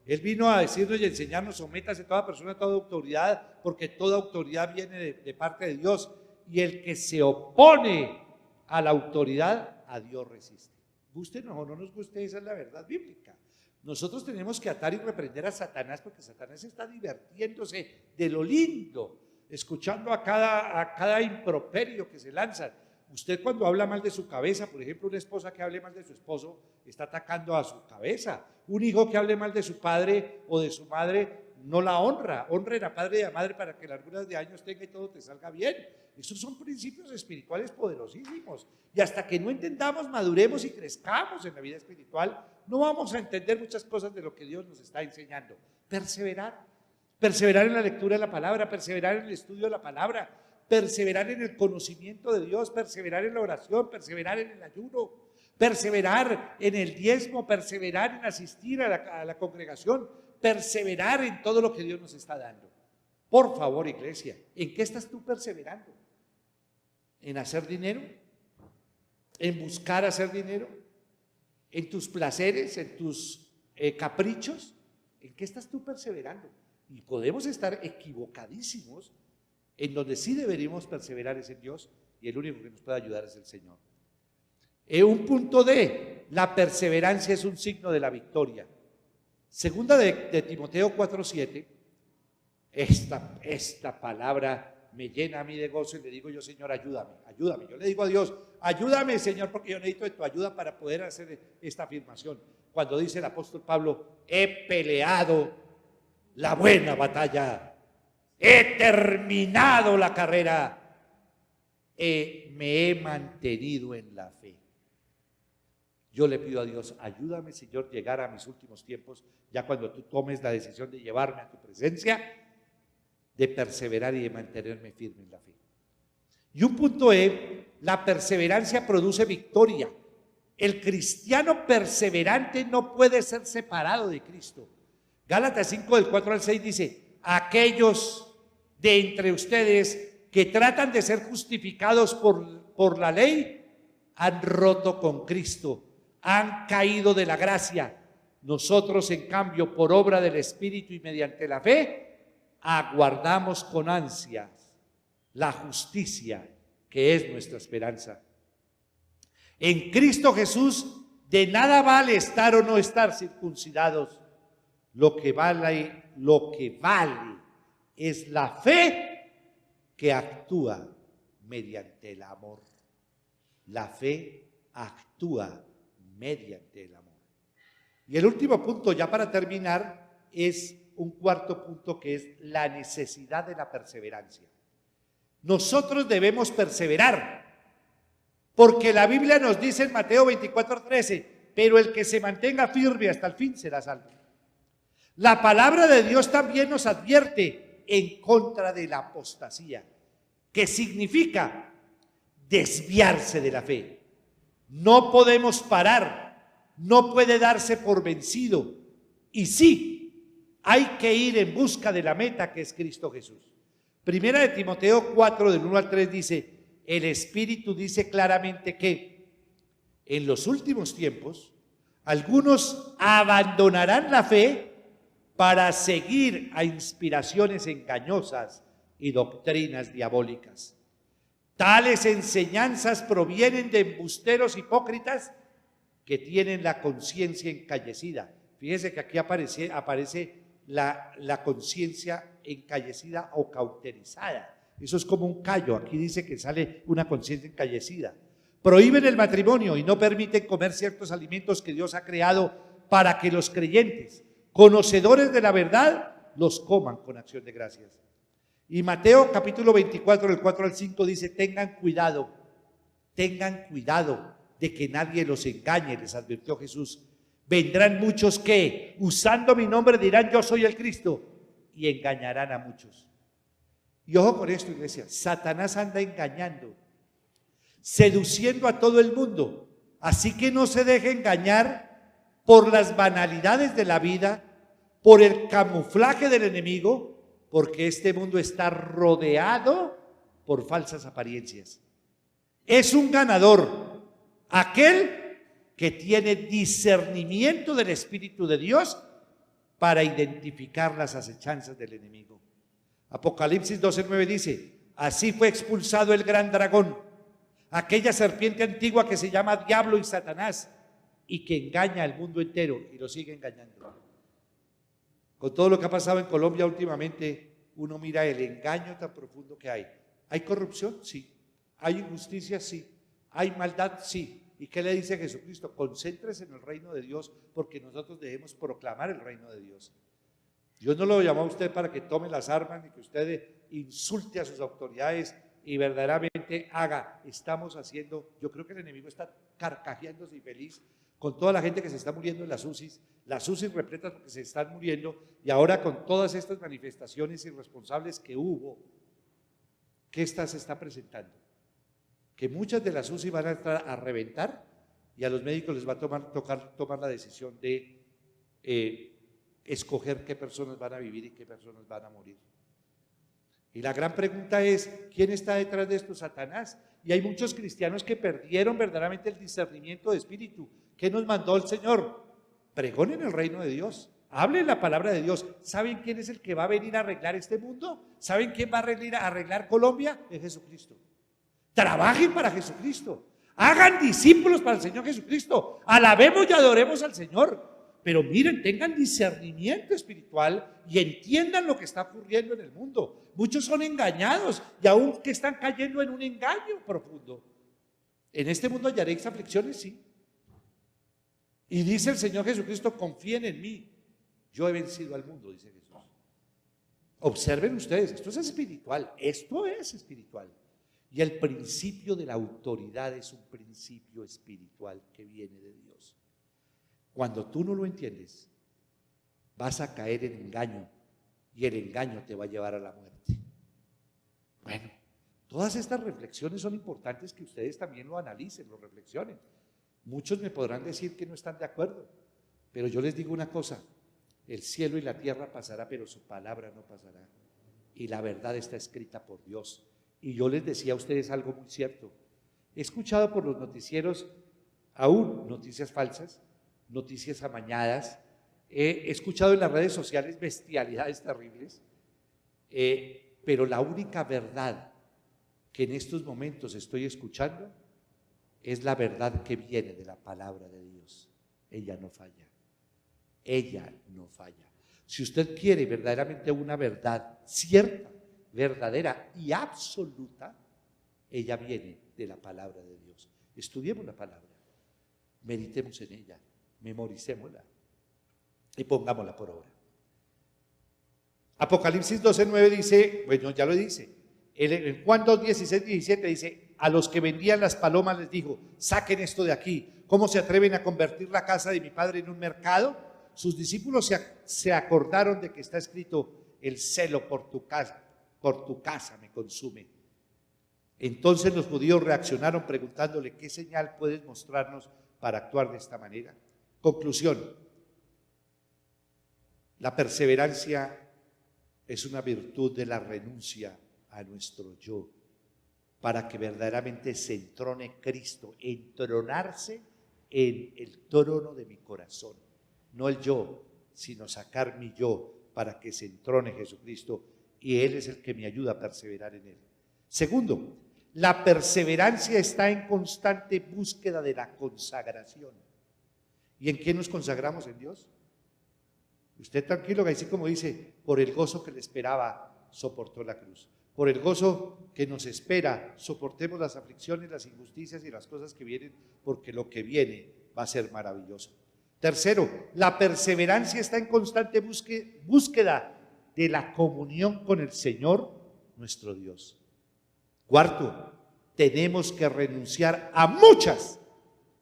Él vino a decirnos y enseñarnos, sométase toda persona, toda autoridad, porque toda autoridad viene de parte de Dios. Y el que se opone a la autoridad, a Dios resiste. Gústenos o no nos guste, esa es la verdad bíblica. Nosotros tenemos que atar y reprender a Satanás, porque Satanás está divirtiéndose de lo lindo, escuchando a cada improperio que se lanzan. Usted cuando habla mal de su cabeza, por ejemplo, una esposa que hable mal de su esposo, está atacando a su cabeza. Un hijo que hable mal de su padre o de su madre, no la honra. Honren a padre y a madre para que larguras de años tenga y todo te salga bien. Esos son principios espirituales poderosísimos. Y hasta que no entendamos, maduremos y crezcamos en la vida espiritual, no vamos a entender muchas cosas de lo que Dios nos está enseñando. Perseverar. Perseverar en la lectura de la palabra, perseverar en el estudio de la palabra, perseverar en el conocimiento de Dios, perseverar en la oración, perseverar en el ayuno, perseverar en el diezmo, perseverar en asistir a la congregación, perseverar en todo lo que Dios nos está dando. Por favor, iglesia, ¿en qué estás tú perseverando? ¿En hacer dinero? ¿En buscar hacer dinero? ¿En tus placeres? ¿En tus caprichos? ¿En qué estás tú perseverando? Y podemos estar equivocadísimos. En donde sí deberíamos perseverar es en Dios, y el único que nos puede ayudar es el Señor. Un punto D, la perseverancia es un signo de la victoria. Segunda de Timoteo 4:7, esta palabra me llena a mí de gozo y le digo yo, Señor, ayúdame. Yo le digo a Dios, ayúdame, Señor, porque yo necesito de tu ayuda para poder hacer esta afirmación. Cuando dice el apóstol Pablo, he peleado la buena batalla, he terminado la carrera, me he mantenido en la fe. Yo le pido a Dios, ayúdame, Señor, llegar a mis últimos tiempos, ya cuando tú tomes la decisión de llevarme a tu presencia, de perseverar y de mantenerme firme en la fe. Y un punto E, la perseverancia produce victoria. El cristiano perseverante no puede ser separado de Cristo. Gálatas 5 del 4 al 6 dice, aquellos de entre ustedes que tratan de ser justificados por la ley, han roto con Cristo, han caído de la gracia. Nosotros, en cambio, por obra del Espíritu y mediante la fe, aguardamos con ansias la justicia que es nuestra esperanza. En Cristo Jesús, de nada vale estar o no estar circuncidados. Lo que vale es la fe que actúa mediante el amor. La fe actúa mediante el amor. Y el último punto, ya para terminar, es un cuarto punto que es la necesidad de la perseverancia. Nosotros debemos perseverar, porque la Biblia nos dice en Mateo 24:13, pero el que se mantenga firme hasta el fin será salvo. La palabra de Dios también nos advierte en contra de la apostasía, que significa desviarse de la fe. No podemos parar, no puede darse por vencido, y sí, hay que ir en busca de la meta que es Cristo Jesús. Primera de Timoteo 4 del 1 al 3 dice, el Espíritu dice claramente que en los últimos tiempos algunos abandonarán la fe para seguir a inspiraciones engañosas y doctrinas diabólicas. Tales enseñanzas provienen de embusteros hipócritas que tienen la conciencia encallecida. Fíjense que aquí aparece la conciencia encallecida o cauterizada. Eso es como un callo. Aquí dice que sale una conciencia encallecida. Prohíben el matrimonio y no permiten comer ciertos alimentos que Dios ha creado para que los creyentes, conocedores de la verdad, los coman con acción de gracias. Y Mateo capítulo 24, del 4 al 5 dice, tengan cuidado de que nadie los engañe, les advirtió Jesús. Vendrán muchos que, usando mi nombre, dirán yo soy el Cristo y engañarán a muchos. Y ojo con esto, iglesia, Satanás anda engañando, seduciendo a todo el mundo. Así que no se deje engañar por las banalidades de la vida, por el camuflaje del enemigo, porque este mundo está rodeado por falsas apariencias. Es un ganador aquel que tiene discernimiento del Espíritu de Dios para identificar las acechanzas del enemigo. Apocalipsis 12:9 dice, así fue expulsado el gran dragón, aquella serpiente antigua que se llama Diablo y Satanás y que engaña al mundo entero y lo sigue engañando. Con todo lo que ha pasado en Colombia últimamente, uno mira el engaño tan profundo que hay. ¿Hay corrupción? Sí. ¿Hay injusticia? Sí. ¿Hay maldad? Sí. ¿Y qué le dice Jesucristo? Concéntrese en el reino de Dios, porque nosotros debemos proclamar el reino de Dios. Dios no lo llamó a usted para que tome las armas ni que usted insulte a sus autoridades y verdaderamente haga. Estamos haciendo, yo creo que el enemigo está carcajeándose y feliz con toda la gente que se está muriendo en las UCIs repletas porque se están muriendo, y ahora con todas estas manifestaciones irresponsables que hubo, ¿qué se está presentando? Que muchas de las UCI van a entrar a reventar y a los médicos les va a tocar tomar la decisión de escoger qué personas van a vivir y qué personas van a morir. Y la gran pregunta es, ¿quién está detrás de esto? Satanás. Y hay muchos cristianos que perdieron verdaderamente el discernimiento de espíritu. ¿Qué nos mandó el Señor? Pregonen el reino de Dios, hablen la palabra de Dios. ¿Saben quién es el que va a venir a arreglar este mundo? ¿Saben quién va a venir a arreglar Colombia? Es Jesucristo. Trabajen para Jesucristo, hagan discípulos para el Señor Jesucristo, alabemos y adoremos al Señor. Pero miren, tengan discernimiento espiritual y entiendan lo que está ocurriendo en el mundo. Muchos son engañados y aún que están cayendo en un engaño profundo. En este mundo hallaréis aflicciones, sí. Y dice el Señor Jesucristo, confíen en mí, yo he vencido al mundo, dice Jesús. Observen ustedes, esto es espiritual, esto es espiritual. Y el principio de la autoridad es un principio espiritual que viene de Dios. Cuando tú no lo entiendes, vas a caer en engaño y el engaño te va a llevar a la muerte. Bueno, todas estas reflexiones son importantes que ustedes también lo analicen, lo reflexionen. Muchos me podrán decir que no están de acuerdo, pero yo les digo una cosa, el cielo y la tierra pasará, pero su palabra no pasará. Y la verdad está escrita por Dios. Y yo les decía a ustedes algo muy cierto. He escuchado por los noticieros aún noticias falsas, noticias amañadas. He escuchado en las redes sociales bestialidades terribles. Pero la única verdad que en estos momentos estoy escuchando es la verdad que viene de la palabra de Dios. Ella no falla. Ella no falla. Si usted quiere verdaderamente una verdad cierta, verdadera y absoluta, ella viene de la palabra de Dios. Estudiemos la palabra, meditemos en ella, memoricémosla y pongámosla por obra. Apocalipsis 12:9 dice, bueno, ya lo dice, en Juan 2:16-17 dice, a los que vendían las palomas les dijo, saquen esto de aquí. ¿Cómo se atreven a convertir la casa de mi padre en un mercado? Sus discípulos se acordaron de que está escrito, el celo por tu casa me consume. Entonces los judíos reaccionaron preguntándole, ¿qué señal puedes mostrarnos para actuar de esta manera? Conclusión, la perseverancia es una virtud de la renuncia a nuestro yo, para que verdaderamente se entrone Cristo, entronarse en el trono de mi corazón. No el yo, sino sacar mi yo para que se entrone Jesucristo y Él es el que me ayuda a perseverar en Él. Segundo, la perseverancia está en constante búsqueda de la consagración. ¿Y en qué nos consagramos? En Dios. Usted tranquilo, que así como dice, por el gozo que le esperaba, soportó la cruz. por el gozo que nos espera, soportemos las aflicciones, las injusticias y las cosas que vienen, porque lo que viene va a ser maravilloso. Tercero, la perseverancia está en constante búsqueda de la comunión con el Señor, nuestro Dios. Cuarto, tenemos que renunciar a muchas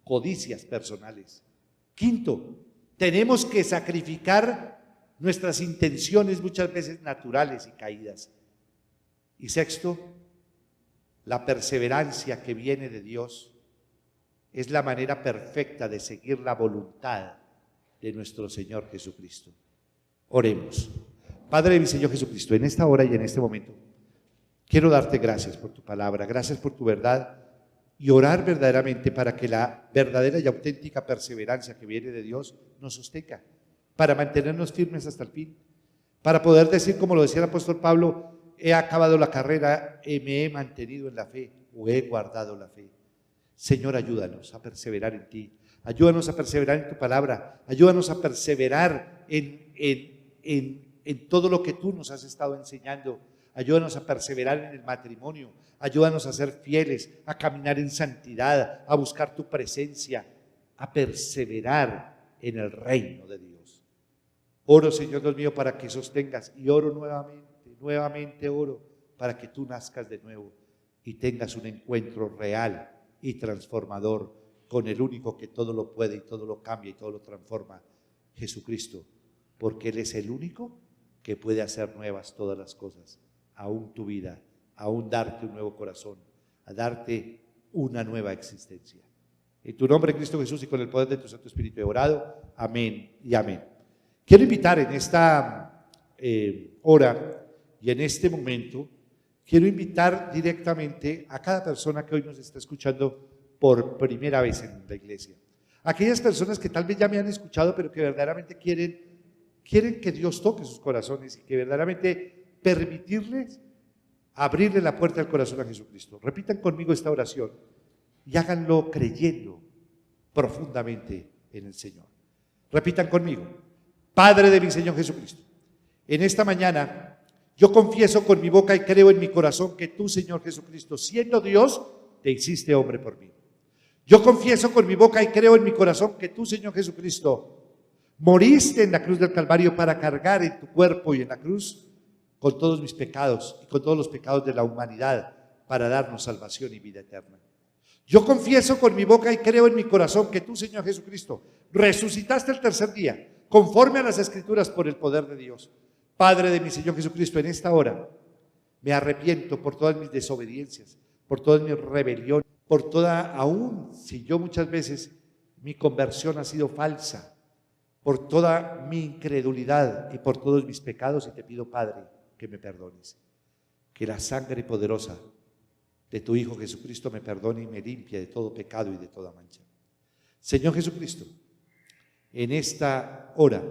codicias personales. Quinto, tenemos que sacrificar nuestras intenciones muchas veces naturales y caídas. Y sexto, la perseverancia que viene de Dios es la manera perfecta de seguir la voluntad de nuestro Señor Jesucristo. Oremos. Padre de mi Señor Jesucristo, en esta hora y en este momento, quiero darte gracias por tu palabra, gracias por tu verdad, y orar verdaderamente para que la verdadera y auténtica perseverancia que viene de Dios nos sostenga, para mantenernos firmes hasta el fin, para poder decir, como lo decía el apóstol Pablo, he acabado la carrera, me he mantenido en la fe, o he guardado la fe. Señor, ayúdanos a perseverar en ti, ayúdanos a perseverar en tu palabra, ayúdanos a perseverar en todo lo que tú nos has estado enseñando, ayúdanos a perseverar en el matrimonio, ayúdanos a ser fieles, a caminar en santidad, a buscar tu presencia, a perseverar en el reino de Dios. Oro, Señor Dios mío, para que sostengas, y oro nuevamente oro, para que tú nazcas de nuevo y tengas un encuentro real y transformador con el único que todo lo puede y todo lo cambia y todo lo transforma, Jesucristo, porque Él es el único que puede hacer nuevas todas las cosas, aún tu vida, aún darte un nuevo corazón, a darte una nueva existencia. En tu nombre, Cristo Jesús, y con el poder de tu Santo Espíritu he orado. Amén y amén. Quiero invitar en esta hora y en este momento, quiero invitar directamente a cada persona que hoy nos está escuchando por primera vez en la iglesia. Aquellas personas que tal vez ya me han escuchado, pero que verdaderamente quieren que Dios toque sus corazones y que verdaderamente permitirles abrirle la puerta del corazón a Jesucristo. Repitan conmigo esta oración y háganlo creyendo profundamente en el Señor. Repitan conmigo: Padre de mi Señor Jesucristo, en esta mañana yo confieso con mi boca y creo en mi corazón que tú, Señor Jesucristo, siendo Dios, te hiciste hombre por mí. Yo confieso con mi boca y creo en mi corazón que tú, Señor Jesucristo, moriste en la cruz del Calvario para cargar en tu cuerpo y en la cruz con todos mis pecados y con todos los pecados de la humanidad para darnos salvación y vida eterna. Yo confieso con mi boca y creo en mi corazón que tú, Señor Jesucristo, resucitaste el tercer día, conforme a las Escrituras, por el poder de Dios. Padre de mi Señor Jesucristo, en esta hora me arrepiento por todas mis desobediencias, por todas mis rebeliones, por toda, aún si yo muchas veces mi conversión ha sido falsa, por toda mi incredulidad y por todos mis pecados, y te pido, Padre, que me perdones, que la sangre poderosa de tu Hijo Jesucristo me perdone y me limpie de todo pecado y de toda mancha. Señor Jesucristo, en esta hora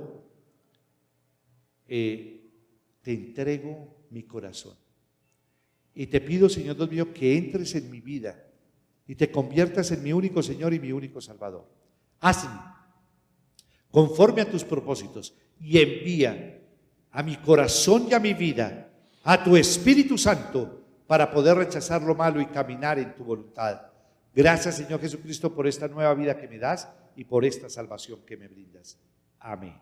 te entrego mi corazón y te pido, Señor Dios mío, que entres en mi vida y te conviertas en mi único Señor y mi único Salvador. Hazme conforme a tus propósitos y envía a mi corazón y a mi vida a tu Espíritu Santo para poder rechazar lo malo y caminar en tu voluntad. Gracias, Señor Jesucristo, por esta nueva vida que me das y por esta salvación que me brindas. Amén.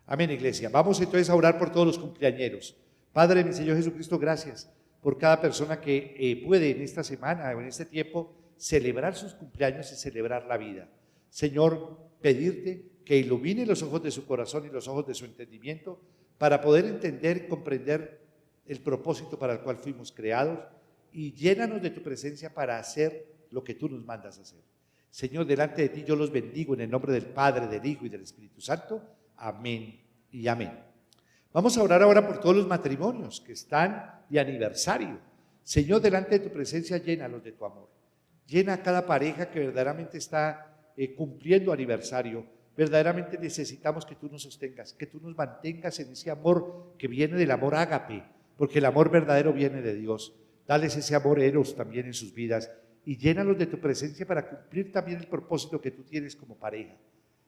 Amén, iglesia. Vamos entonces a orar por todos los cumpleañeros. Padre, mi Señor Jesucristo, gracias por cada persona que puede en esta semana o en este tiempo celebrar sus cumpleaños y celebrar la vida. Señor, pedirte que ilumine los ojos de su corazón y los ojos de su entendimiento para poder entender y comprender el propósito para el cual fuimos creados, y llénanos de tu presencia para hacer lo que tú nos mandas a hacer. Señor, delante de ti yo los bendigo en el nombre del Padre, del Hijo y del Espíritu Santo. Amén y amén. Vamos a orar ahora por todos los matrimonios que están de aniversario. Señor, delante de tu presencia, llénalos de tu amor. Llena a cada pareja que verdaderamente está cumpliendo aniversario. Verdaderamente necesitamos que tú nos sostengas, que tú nos mantengas en ese amor que viene del amor ágape, porque el amor verdadero viene de Dios. Dales ese amor eros también en sus vidas y llénalos de tu presencia para cumplir también el propósito que tú tienes como pareja.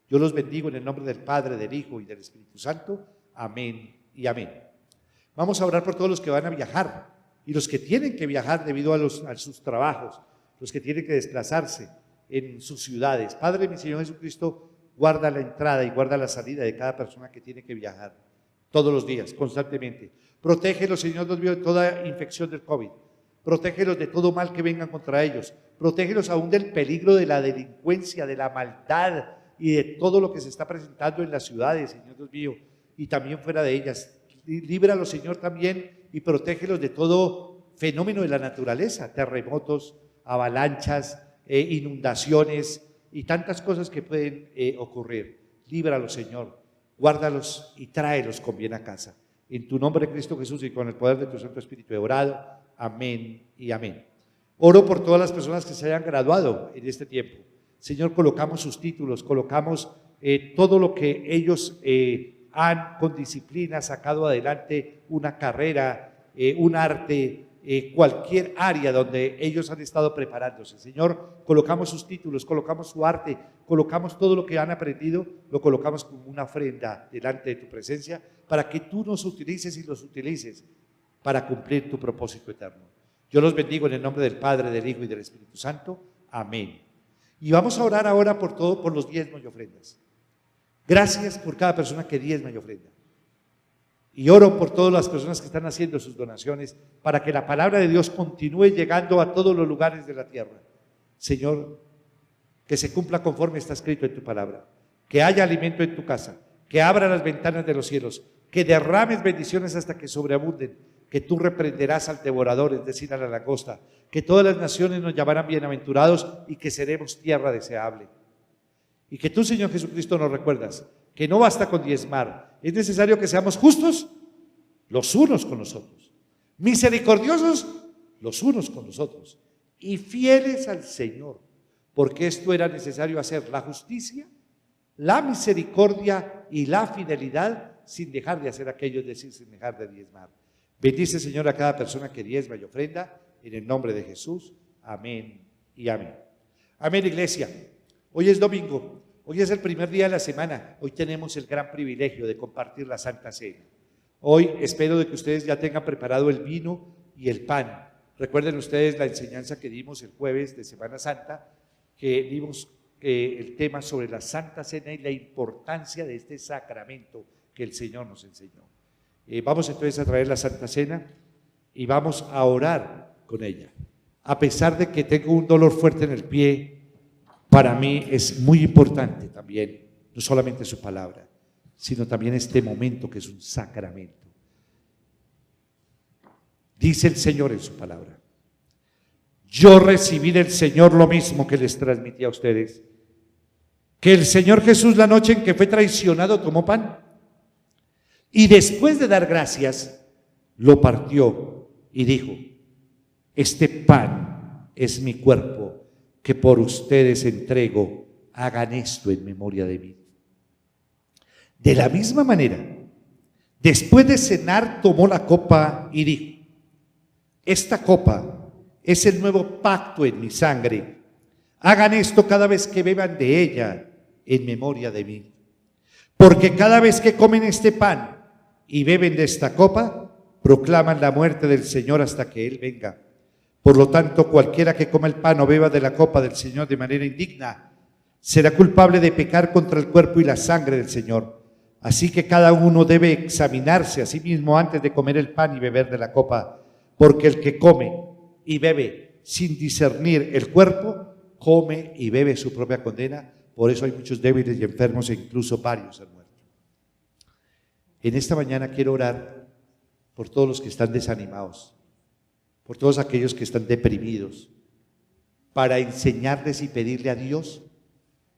Yo los bendigo en el nombre del Padre, del Hijo y del Espíritu Santo. Amén y amén. Vamos a orar por todos los que van a viajar y los que tienen que viajar debido a sus trabajos, los que tienen que desplazarse en sus ciudades. Padre, mi Señor Jesucristo, guarda la entrada y guarda la salida de cada persona que tiene que viajar todos los días, constantemente. Protégelos, Señor Dios mío, de toda infección del COVID. Protégelos de todo mal que vengan contra ellos. Protégelos aún del peligro de la delincuencia, de la maldad y de todo lo que se está presentando en las ciudades, Señor Dios mío, y también fuera de ellas. Líbralos, Señor, también, y protégelos de todo fenómeno de la naturaleza, terremotos, avalanchas, inundaciones y tantas cosas que pueden ocurrir. Líbralos, Señor, guárdalos y tráelos con bien a casa. En tu nombre, Cristo Jesús, y con el poder de tu Santo Espíritu he orado. Amén y amén. Oro por todas las personas que se hayan graduado en este tiempo. Señor, colocamos sus títulos, colocamos todo lo que ellos han con disciplina sacado adelante, una carrera, un arte, cualquier área donde ellos han estado preparándose. Señor, colocamos sus títulos, colocamos su arte, colocamos todo lo que han aprendido, lo colocamos como una ofrenda delante de tu presencia para que tú nos utilices y los utilices para cumplir tu propósito eterno. Yo los bendigo en el nombre del Padre, del Hijo y del Espíritu Santo. Amén. Y vamos a orar ahora por los diezmos y ofrendas. Gracias por cada persona que diezma y ofrenda. Y oro por todas las personas que están haciendo sus donaciones para que la palabra de Dios continúe llegando a todos los lugares de la tierra. Señor, que se cumpla conforme está escrito en tu palabra, que haya alimento en tu casa, que abra las ventanas de los cielos, que derrames bendiciones hasta que sobreabunden, que tú reprenderás al devorador, es decir, a la langosta, que todas las naciones nos llamarán bienaventurados y que seremos tierra deseable. Y que tú, Señor Jesucristo, nos recuerdas que no basta con diezmar, es necesario que seamos justos los unos con los otros, misericordiosos los unos con los otros y fieles al Señor, porque esto era necesario hacer: la justicia, la misericordia y la fidelidad, sin dejar de hacer aquello, es decir, sin dejar de diezmar. Bendice, Señor, a cada persona que diezma y ofrenda, en el nombre de Jesús. Amén y amén. Amén, iglesia. Hoy es domingo, hoy es el primer día de la semana, hoy tenemos el gran privilegio de compartir la Santa Cena. Hoy espero de que ustedes ya tengan preparado el vino y el pan. Recuerden ustedes la enseñanza que dimos el jueves de Semana Santa, que dimos el tema sobre la Santa Cena y la importancia de este sacramento que el Señor nos enseñó. Vamos entonces a traer la Santa Cena y vamos a orar con ella. A pesar de que tengo un dolor fuerte en el pie, para mí es muy importante también, no solamente su palabra, sino también este momento que es un sacramento. Dice el Señor en su palabra: yo recibí del Señor lo mismo que les transmití a ustedes, que el Señor Jesús, la noche en que fue traicionado, tomó pan y después de dar gracias, lo partió y dijo: este pan es mi cuerpo que por ustedes entrego, hagan esto en memoria de mí. De la misma manera, después de cenar, tomó la copa y dijo: esta copa es el nuevo pacto en mi sangre, hagan esto cada vez que beban de ella en memoria de mí. Porque cada vez que comen este pan y beben de esta copa, proclaman la muerte del Señor hasta que Él venga. Por lo tanto, cualquiera que coma el pan o beba de la copa del Señor de manera indigna, será culpable de pecar contra el cuerpo y la sangre del Señor. Así que cada uno debe examinarse a sí mismo antes de comer el pan y beber de la copa, porque el que come y bebe sin discernir el cuerpo, come y bebe su propia condena. Por eso hay muchos débiles y enfermos e incluso varios han muerto. En esta mañana quiero orar por todos los que están desanimados, por todos aquellos que están deprimidos, para enseñarles y pedirle a Dios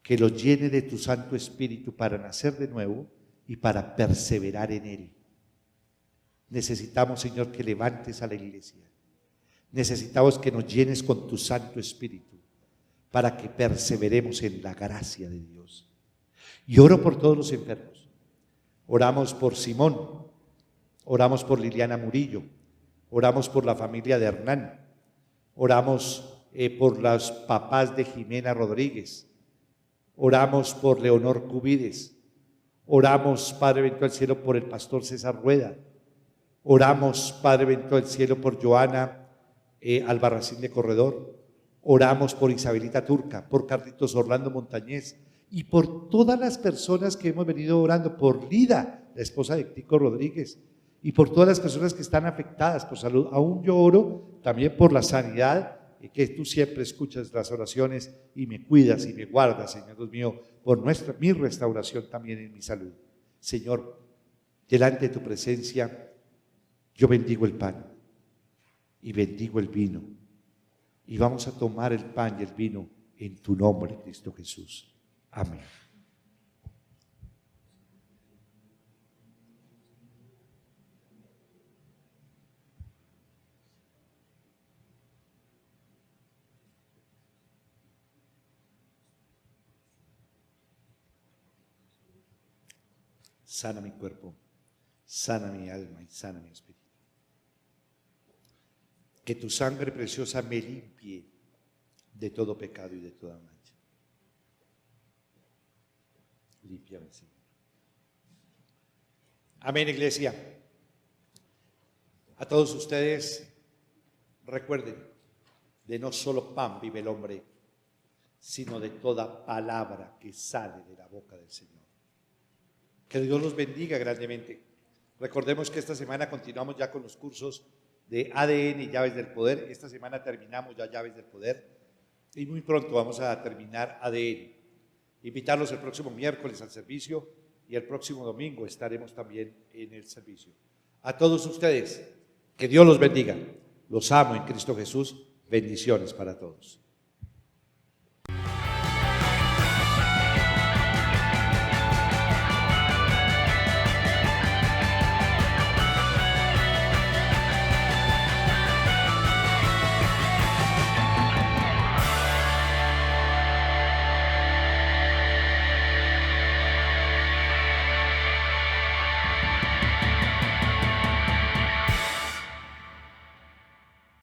que los llene de tu Santo Espíritu para nacer de nuevo y para perseverar en Él. Necesitamos, Señor, que levantes a la iglesia. Necesitamos que nos llenes con tu Santo Espíritu para que perseveremos en la gracia de Dios. Y oro por todos los enfermos. Oramos por Simón, oramos por Liliana Murillo, oramos por la familia de Hernán, oramos por los papás de Jimena Rodríguez, oramos por Leonor Cubides, oramos, Padre bendito del cielo, por el pastor César Rueda, Oramos, Padre bendito del cielo, por Joana Albarracín de Corredor. Oramos por Isabelita Turca, por Carlitos Orlando Montañez y por todas las personas que hemos venido orando, por Lida, la esposa de Tico Rodríguez, y por todas las personas que están afectadas por salud. Aún yo oro también por la sanidad, y que tú siempre escuchas las oraciones y me cuidas y me guardas, Señor Dios mío, por mi restauración también en mi salud. Señor, delante de tu presencia, yo bendigo el pan y bendigo el vino. Y vamos a tomar el pan y el vino en tu nombre, Cristo Jesús. Amén. Sana mi cuerpo, sana mi alma y sana mi espíritu. Que tu sangre preciosa me limpie de todo pecado y de toda mancha. Límpiame, Señor. Amén, iglesia. A todos ustedes, recuerden, de no solo pan vive el hombre, sino de toda palabra que sale de la boca del Señor. Que Dios los bendiga grandemente. Recordemos que esta semana continuamos ya con los cursos de ADN y llaves del poder. Esta semana terminamos ya llaves del poder y muy pronto vamos a terminar ADN. Invitarlos el próximo miércoles al servicio y el próximo domingo estaremos también en el servicio. A todos ustedes, que Dios los bendiga. Los amo en Cristo Jesús. Bendiciones para todos.